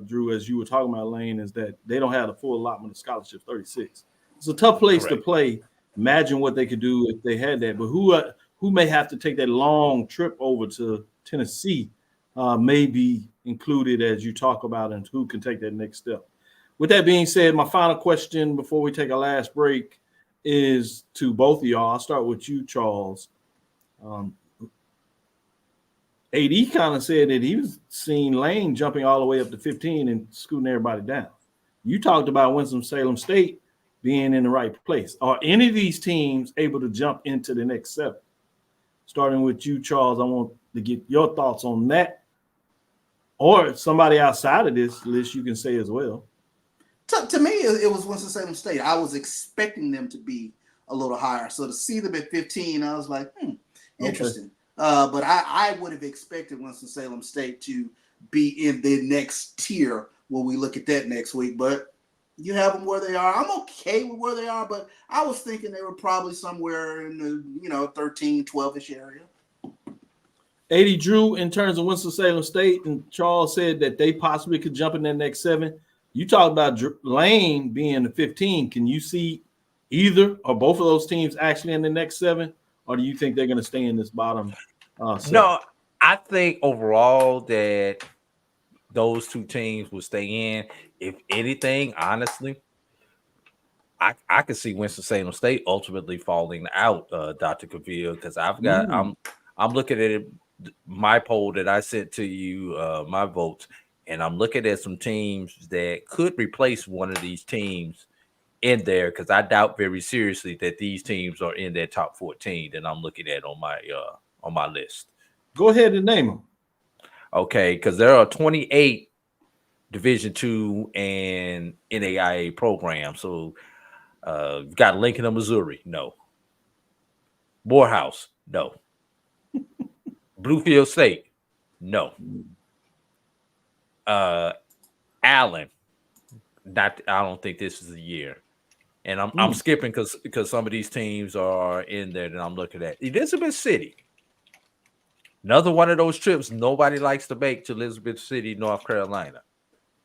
Drew, as you were talking about Lane, is that they don't have the full allotment of scholarship 36. It's a tough place to play. Imagine what they could do if they had that. But who may have to take that long trip over to Tennessee may be included as you talk about, and who can take that next step. With that being said, my final question before we take our last break is to both of y'all. I'll start with you, Charles. AD kind of said that he was seeing Lane jumping all the way up to 15 and scooting everybody down. You talked about Winston-Salem State being in the right place. Are any of these teams able to jump into the next 7? Starting with you, Charles, I want to get your thoughts on that. Or somebody outside of this list you can say as well. To me, it was Winston-Salem State. I was expecting them to be a little higher. So to see them at 15, I was like, interesting. Okay. But I would have expected Winston-Salem State to be in the next tier when we look at that next week. But you have them where they are. I'm okay with where they are, but I was thinking they were probably somewhere in the 13, 12-ish area. 80 Drew, in terms of Winston-Salem State, and Charles said that they possibly could jump in that next 7. You talked about Lane being the 15. Can you see either or both of those teams actually in the next 7, or do you think they're going to stay in this bottom 7? No, I think overall that those 2 teams will stay in. If anything, honestly, I could see Winston-Salem State ultimately falling out, Dr. Cavil, because I'm looking at it. My poll that I sent to you, my votes, and I'm looking at some teams that could replace one of these teams in there, because I doubt very seriously that these teams are in that top 14 that I'm looking at on my list. Go ahead and name them. Okay, because there are 28 Division II and NAIA programs. So you've got Lincoln, Missouri, no. Morehouse, no. Bluefield State, no. Allen. I don't think this is the year. And I'm skipping because some of these teams are in there that I'm looking at. Elizabeth City. Another one of those trips nobody likes to make to Elizabeth City, North Carolina.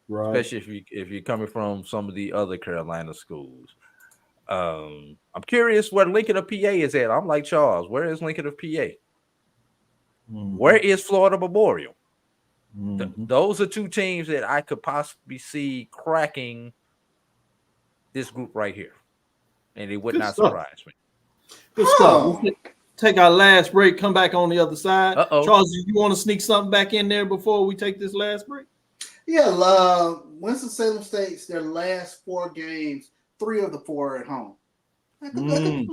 Right. Especially if you're coming from some of the other Carolina schools. I'm curious where Lincoln of PA is at. I'm like Charles. Where is Lincoln of PA? Where is Florida Memorial? Those are two teams that I could possibly see cracking this group right here, and it would Good not stuff. surprise me. Good stuff. We'll take our last break. Come back on the other side. Charles, do you want to sneak something back in there before we take this last break? Yeah, Winston-Salem State's their last 4 games, 3 of the 4 are at home. That could be a little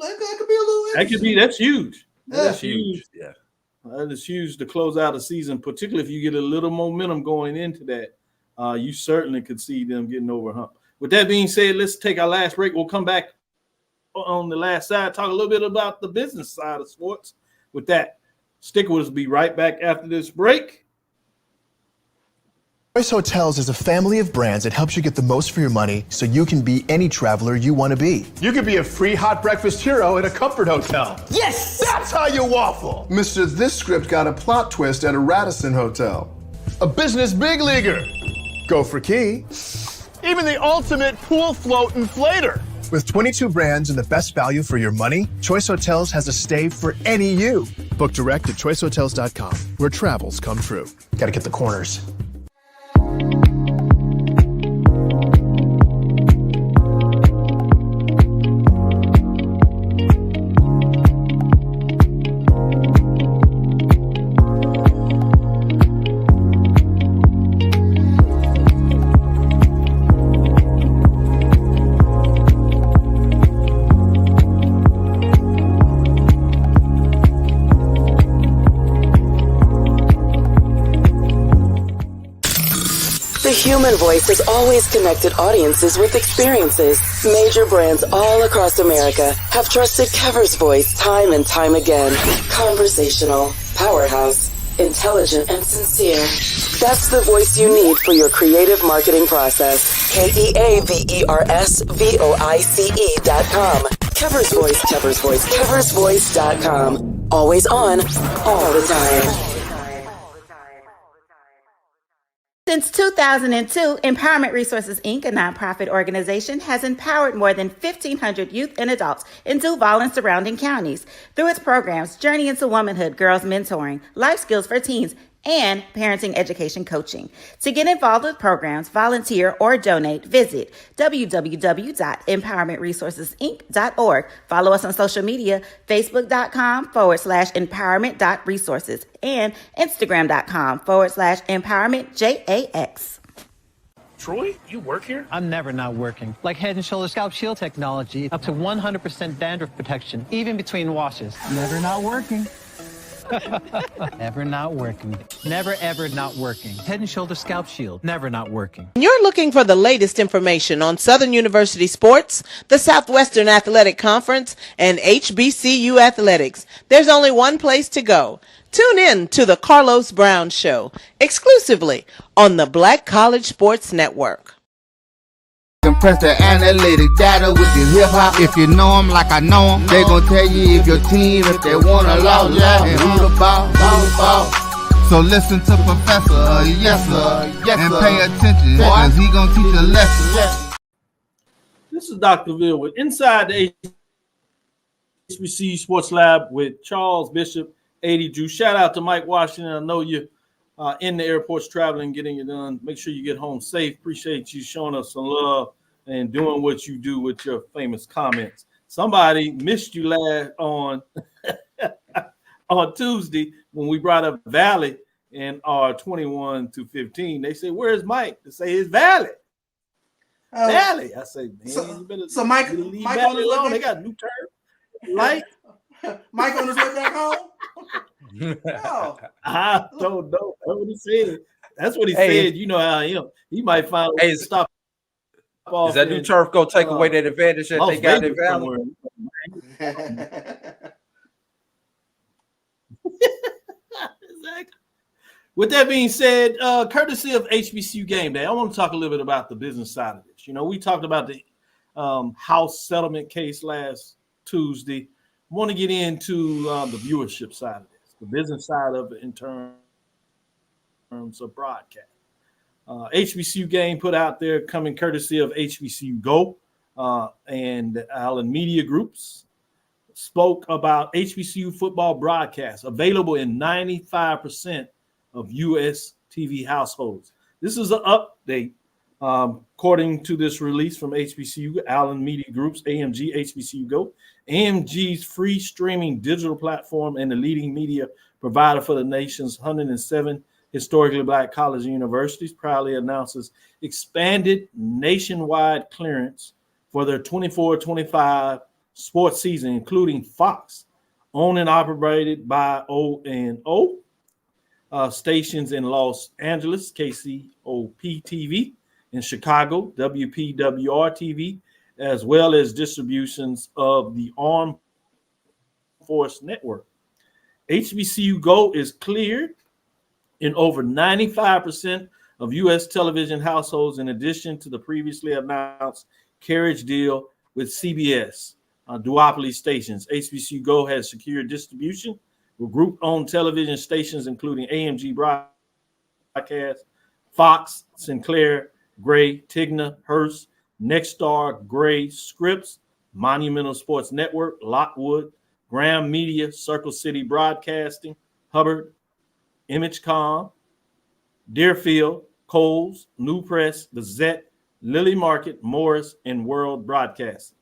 interesting. That's huge. That's huge. Yeah. That is huge to close out a season, particularly if you get a little momentum going into that. You certainly could see them getting over a hump. With that being said, let's take our last break. We'll come back on the last side, talk a little bit about the business side of sports. With that, stick with us. Be right back after this break. Choice Hotels is a family of brands that helps you get the most for your money so you can be any traveler you want to be. You could be a free hot breakfast hero at a comfort hotel. Yes! That's how you waffle. Mr. This script got a plot twist at a Radisson hotel. A business big leaguer. Go for key. Even the ultimate pool float inflator. With 22 brands and the best value for your money, Choice Hotels has a stay for any you. Book direct at choicehotels.com, where travels come true. Gotta get the corners. Human Voice has always connected audiences with experiences. Major brands all across America have trusted Kever's voice time and time again. Conversational, powerhouse, intelligent, and sincere. That's the voice you need for your creative marketing process. KeaversVoice.com. Kever's Voice, Kever's Voice, KeversVoice.com. Always on, all the time. Since 2002, Empowerment Resources, Inc., a nonprofit organization, has empowered more than 1,500 youth and adults in Duval and surrounding counties through its programs Journey into Womanhood, Girls Mentoring, Life Skills for Teens, and Parenting Education Coaching. To get involved with programs, volunteer, or donate, visit www.empowermentresourcesinc.org. Follow us on social media, facebook.com/empowerment.resources and instagram.com/empowermentJAX. Troy, you work here? I'm never not working. Like Head & Shoulders Scalp Shield technology, up to 100% dandruff protection, even between washes. Never not working. Never not working. Never ever not working. Head & Shoulders Scalp Shield, never not working. You're looking for the latest information on Southern University sports, the Southwestern Athletic Conference, and HBCU athletics. There's only one place to go. Tune in to the Carlos Brown Show, exclusively on the Black College Sports Network. Compress the analytic data with your hip-hop. If you know them like I know them, they gon' tell you if your team, if they wanna lose, and who the ball. So listen to Professor, yes sir, and pay attention, cause he gon' teach a lesson. This is Dr. Ville with Inside the HBCU Sports Lab with Charles Bishop, 80 Drew. Shout out to Mike Washington. I know you're in the airports traveling, getting it done. Make sure you get home safe. Appreciate you showing us some love and doing what you do with your famous comments. Somebody missed you last on Tuesday when we brought up Valley in our 21-15. They say, "Where's Mike?" They say it's Valley. Valley. I say, man, you better Mike leave on Valley his alone. way They back. got new turf. Light. Mike on his way back home. No. I don't know. That's what he said. That's what he said. You know how he might find a way to stop. Is that new turf go take away that advantage that they got in Valley? Exactly. With that being said, courtesy of HBCU Game Day, I want to talk a little bit about the business side of this. You know, we talked about the House settlement case last Tuesday. I want to get into the viewership side of this, the business side of it in terms of broadcast. HBCU Game put out there, coming courtesy of HBCU Go and Allen Media Groups, spoke about HBCU football broadcasts available in 95% of U.S. TV households. This is an update. According to this release from HBCU, Allen Media Group's AMG HBCU Go, AMG's free streaming digital platform and the leading media provider for the nation's 107 historically Black colleges and universities, proudly announces expanded nationwide clearance for their 24-25 sports season, including Fox, owned and operated by O&O, stations in Los Angeles, KCOP-TV, in Chicago, WPWR-TV, as well as distributions of the Armed Force Network. HBCU Go is cleared in over 95% of U.S. television households, in addition to the previously announced carriage deal with CBS duopoly stations. HBCU Go has secured distribution with group-owned television stations, including AMG Broadcast, Fox, Sinclair, Gray, Tigna, Hearst, Nexstar, Gray, Scripps, Monumental Sports Network, Lockwood, Graham Media, Circle City Broadcasting, Hubbard, ImageCom, Deerfield, Coles, New Press, Gazette, Lilly Market, Morris, and World Broadcasting.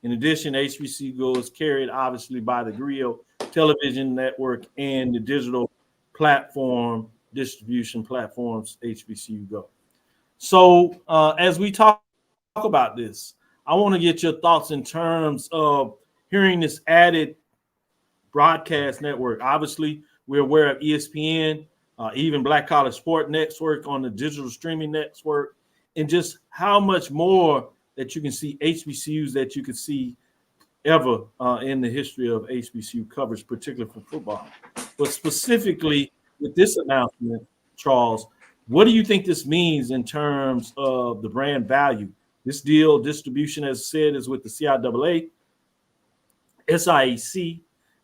In addition, HBCU Go is carried obviously by the Griot Television Network and the digital platform distribution platforms HBCU Go. So as we talk about this, I want to get your thoughts in terms of hearing this added broadcast network. Obviously, we're aware of ESPN, even Black College Sport Network on the digital streaming network, and just how much more that you can see HBCUs that you could see ever in the history of HBCU coverage, particularly for football. But specifically with this announcement, Charles, what do you think this means in terms of the brand value? This deal distribution, as said, is with the CIAA, SIAC,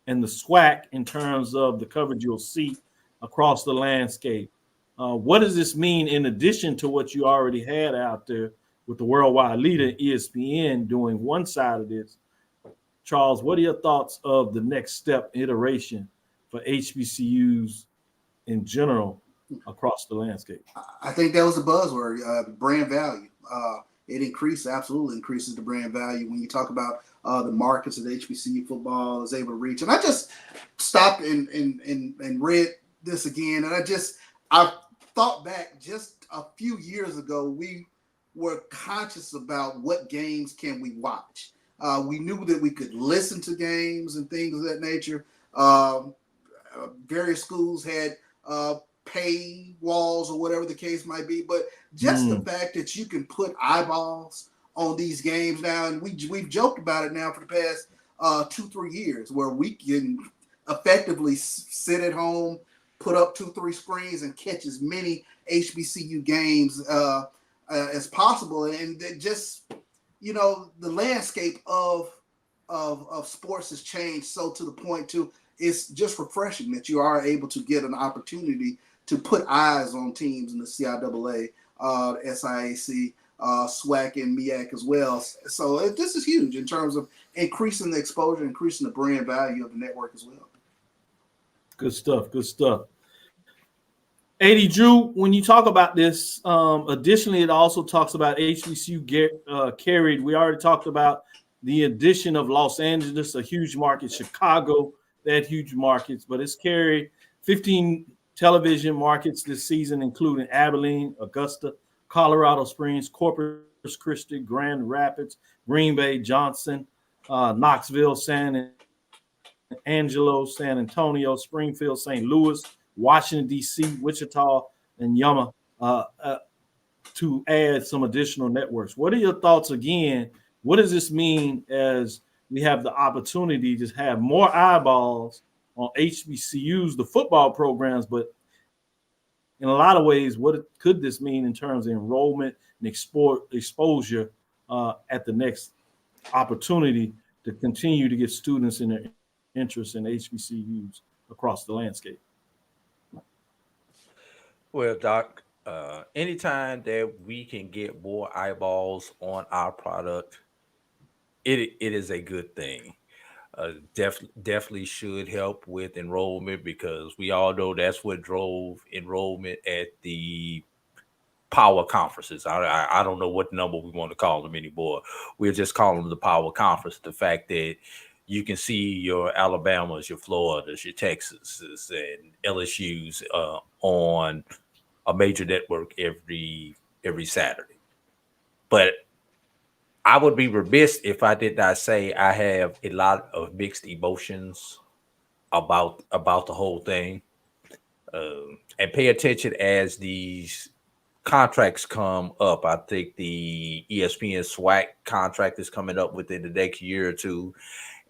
and the SWAC in terms of the coverage you'll see across the landscape. What does this mean in addition to what you already had out there with the worldwide leader, ESPN, doing one side of this? Charles, what are your thoughts of the next step iteration for HBCUs in general across the landscape? I think that was a buzzword, brand value. It absolutely increases the brand value when you talk about the markets that HBCU football is able to reach. And I just stopped and read this again, and I thought back just a few years ago, we were conscious about what games can we watch. We knew that we could listen to games and things of that nature. Various schools had pay walls or whatever the case might be, but just the fact that you can put eyeballs on these games now, and we've joked about it now for the past 2-3 years, where we can effectively sit at home, put up 2-3 screens, and catch as many HBCU games as possible, and just the landscape of sports has changed so to the point too. It's just refreshing that you are able to get an opportunity to put eyes on teams in the CIAA, SIAC, SWAC, and MEAC as well. So this is huge in terms of increasing the exposure, increasing the brand value of the network as well. Good stuff. Good stuff. 80 Drew, when you talk about this, additionally, it also talks about HBCU carried. We already talked about the addition of Los Angeles, a huge market, Chicago, they had huge markets, but it's carried 15 television markets this season, including Abilene, Augusta, Colorado Springs, Corpus Christi, Grand Rapids, Green Bay, Johnson, Knoxville, San Angelo, San Antonio, Springfield, St. Louis, Washington, D.C., Wichita, and Yuma, to add some additional networks. What are your thoughts again? What does this mean as we have the opportunity to have more eyeballs on HBCUs, the football programs, but in a lot of ways, what could this mean in terms of enrollment and exposure at the next opportunity to continue to get students in their interest in HBCUs across the landscape? Well, Doc, anytime that we can get more eyeballs on our product, it is a good thing. Definitely should help with enrollment, because we all know that's what drove enrollment at the power conferences. I don't know what number we want to call them anymore. We'll just call them the power conference. The fact that you can see your Alabamas, your Floridas, your Texases, and LSUs on a major network every Saturday. But I would be remiss if I did not say I have a lot of mixed emotions about the whole thing. And pay attention as these contracts come up. I think the ESPN SWAC contract is coming up within the next year or two,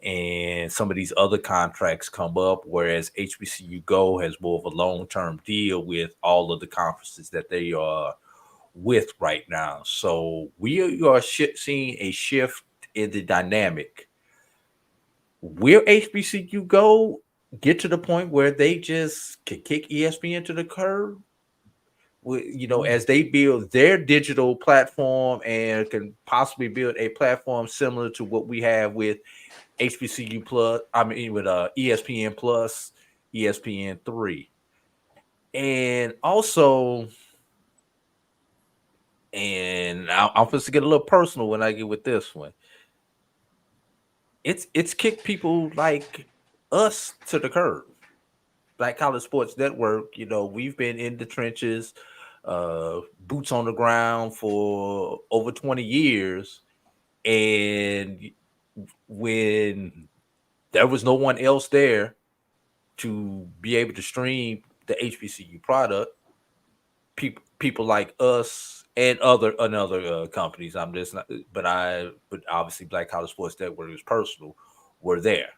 and some of these other contracts come up, whereas HBCU Go has more of a long-term deal with all of the conferences that they are with right now. So we are seeing a shift in the dynamic. Will HBCU Go get to the point where they just can kick ESPN to the curb? As they build their digital platform and can possibly build a platform similar to what we have with HBCU Plus, with ESPN Plus, ESPN3. And also, and I'm supposed to get a little personal when I get with this one. It's kicked people like us to the curb. Black College Sports Network, we've been in the trenches, boots on the ground for over 20 years. And when there was no one else there to be able to stream the HBCU product, people like us and other companies, I'm just not, but obviously Black College Sports Network is personal, were there.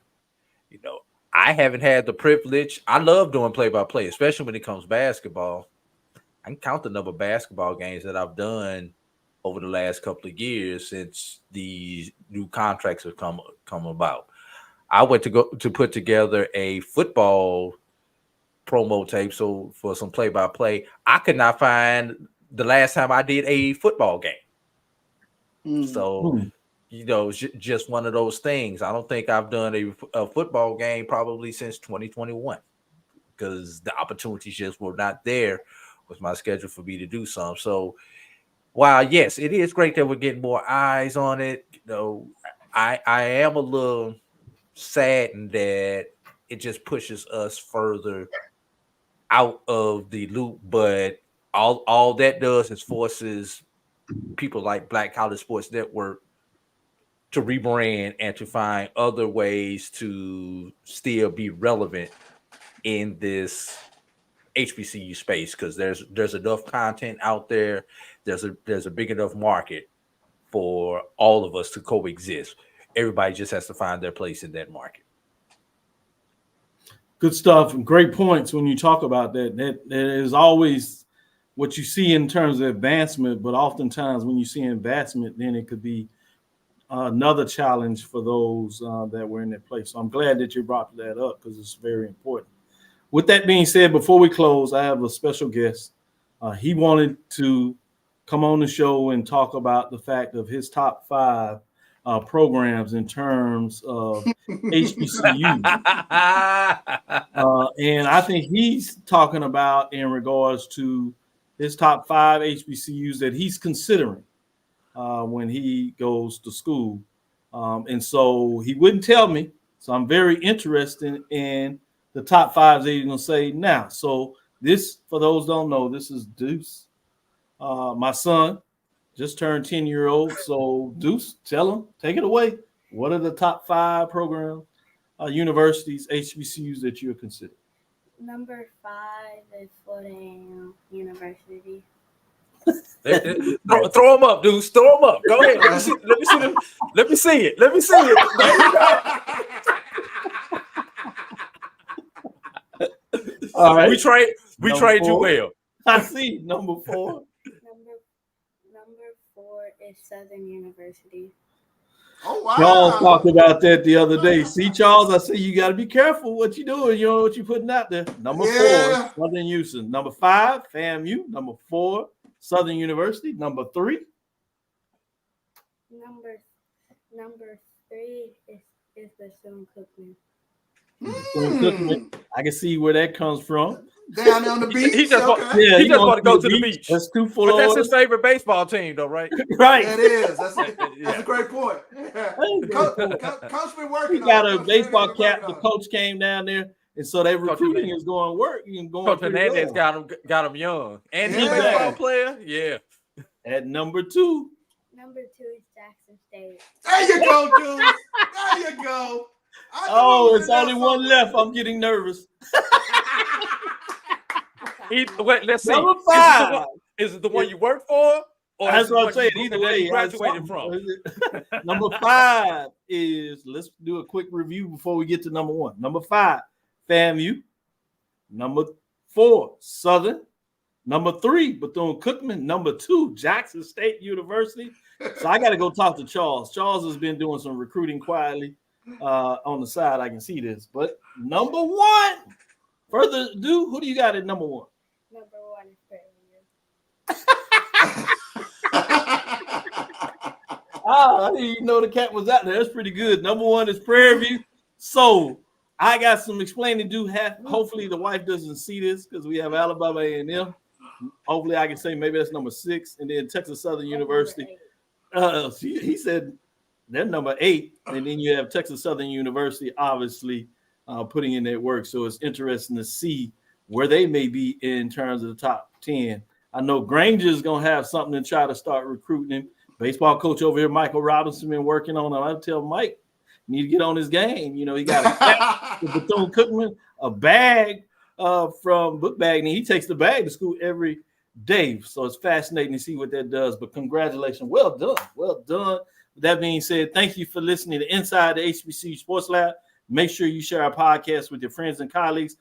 I haven't had the privilege. I love doing play-by-play, especially when it comes to basketball. I can count the number of basketball games that I've done over the last couple of years since these new contracts have come about. I went to put together a football promo tape, so for some play-by-play, I could not find the last time I did a football game. So, just one of those things. I don't think I've done a football game probably since 2021, because the opportunities just were not there with my schedule for me to do some. So, while yes, it is great that we're getting more eyes on it, I am a little saddened that it just pushes us further out of the loop. But all that does is forces people like Black College Sports Network to rebrand and to find other ways to still be relevant in this HBCU space, because there's enough content out there. There's a big enough market for all of us to coexist. Everybody just has to find their place in that market. Good stuff and great points when you talk about that. That is always what you see in terms of advancement, but oftentimes when you see advancement, then it could be another challenge for those that were in that place. So I'm glad that you brought that up, because it's very important. With that being said, before we close, I have a special guest. He wanted to come on the show and talk about the fact of his top 5 programs in terms of HBCU. And I think he's talking about in regards to his top 5 HBCUs that he's considering when he goes to school. And so he wouldn't tell me. So I'm very interested in the top 5 that he's going to say now. So this, for those who don't know, this is Deuce. My son just turned 10-year-old. So Deuce, tell him, take it away. What are the top 5 programs, universities, HBCUs that you're considering? Number 5 is Fordham University. Throw them up, Deuce. Throw them up. Go ahead. Let me see it. Let me see it. All right. We trade you well. I see. Number 4. Number 4 is Southern University. Oh wow! Charles talked about that the other day. See, Charles, I say you got to be careful what you're doing. You know what you're putting out there. Number 4, Southern Houston. Number 5, FAMU. Number 4, Southern University. Number 3. Number 3 is Bethune-Cookman. I can see where that comes from. Down there on the beach. He just want to go to the beach. That's too full. But that's his favorite baseball team, though, right? Right. That is. That's a great point. Coach been working. He got a baseball cap. The coach came down there, and so they recruiting is going work. Coach Hernandez got him young, and he's a baseball player. Yeah. At number 2. Number 2 is Jackson State. There you go, dude. There you go. Oh, it's only one left. I'm getting nervous. Let's see. Number 5. Is it the one you work for? Or that's what I'm saying. Either way, you graduated from. Number 5 is, let's do a quick review before we get to number 1. Number 5, FAMU. Number 4, Southern. Number 3, Bethune-Cookman. Number 2, Jackson State University. So I got to go talk to Charles. Charles has been doing some recruiting quietly on the side. I can see this. But number 1, further ado, who do you got at number 1? Number 1 is I didn't even know the cat was out there. That's pretty good. Number 1 is Prairie View. So I got some explaining to do. Hopefully the wife doesn't see this because we have Alabama A&M. Hopefully I can say maybe that's number 6. And then Texas Southern University. He said they're number 8. And then you have Texas Southern University, obviously, putting in their work. So it's interesting to see where they may be in terms of the top 10. I know Granger's going to have something to try to start recruiting him. Baseball coach over here, Michael Robinson, been working on it. I tell Mike, you need to get on his game. You know, he got a cap with Bethune-Cookman, a bag from Book Bag, and he takes the bag to school every day. So it's fascinating to see what that does. But congratulations. Well done. Well done. With that being said, thank you for listening to Inside the HBCU Sports Lab. Make sure you share our podcast with your friends and colleagues.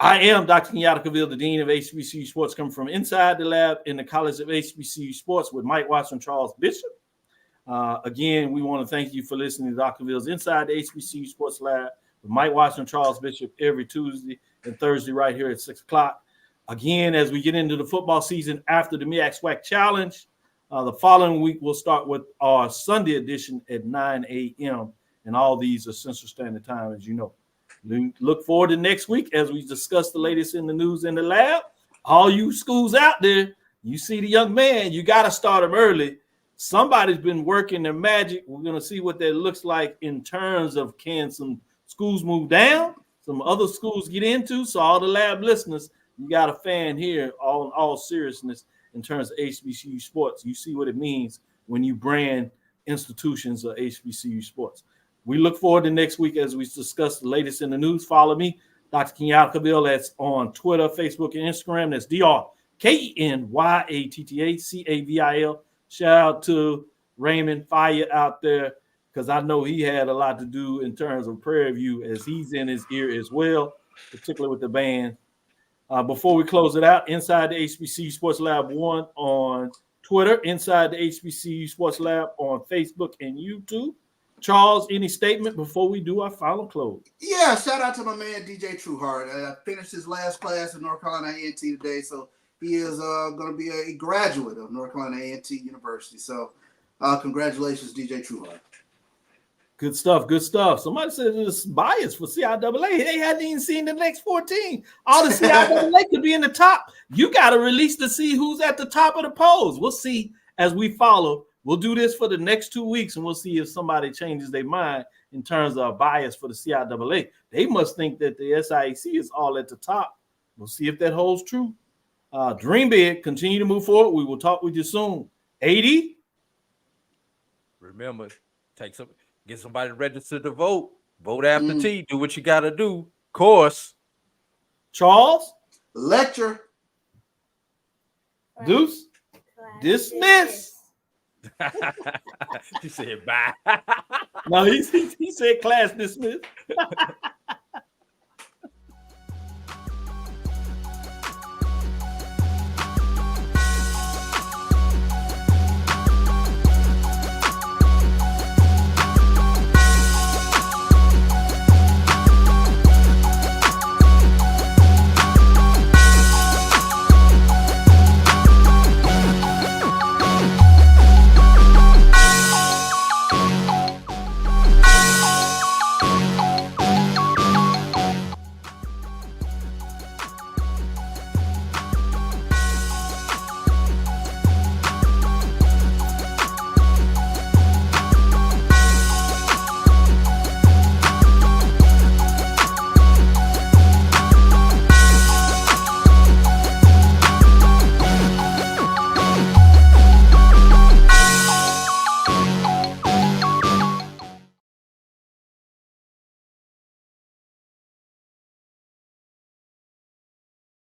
I am Dr. Kenyatta, Cavil, the Dean of HBCU Sports, coming from inside the lab in the College of HBCU Sports with Mike Watson and Charles Bishop. Again, we want to thank you for listening to Dr. Cavill's Inside the HBCU Sports Lab with Mike Watson and Charles Bishop every Tuesday and Thursday right here at 6 o'clock. Again, as we get into the football season after the MEAC SWAC Challenge, the following week we'll start with our Sunday edition at 9 a.m. And all these are Central Standard Time, as you know. Look forward to next week as we discuss the latest in the news in the lab. All you schools out there, you see the young man, you got to start him early. Somebody's been working their magic. We're going to see what that looks like in terms of can some schools move down, some other schools get into. So all the lab listeners, you got a fan here, all seriousness in terms of HBCU sports. You see what it means when you brand institutions of HBCU sports. We look forward to next week as we discuss the latest in the news. Follow me, Dr. Kenyatta Cavil. That's on Twitter, Facebook, and Instagram. That's DrKenyattaCavil. Shout out to Raymond Fire out there because I know he had a lot to do in terms of Prairie View as he's in his ear as well, particularly with the band. Before we close it out, Inside the HBCU Sports Lab 1 on Twitter, Inside the HBCU Sports Lab on Facebook and YouTube. Charles, any statement before we do our final close? Yeah, shout out to my man DJ Trueheart. I finished his last class at North Carolina A&T today, so he is going to be a graduate of North Carolina A&T University. So congratulations, DJ Trueheart. Good stuff, good stuff. Somebody said it's bias for CIAA. They hadn't even seen the next 14. All the CIAA could be in the top. You got to release to see who's at the top of the polls. We'll see as we follow. We'll do this for the next 2 weeks, and we'll see if somebody changes their mind in terms of bias for the CIAA. They must think that the SIAC is all at the top. We'll see if that holds true. Dream big. Continue to move forward. We will talk with you soon. 80. Remember, get somebody registered to vote. Vote after T. Do what you got to do. Course. Charles. Lecture. Deuce. Dismiss. She said bye. No, he said class dismissed.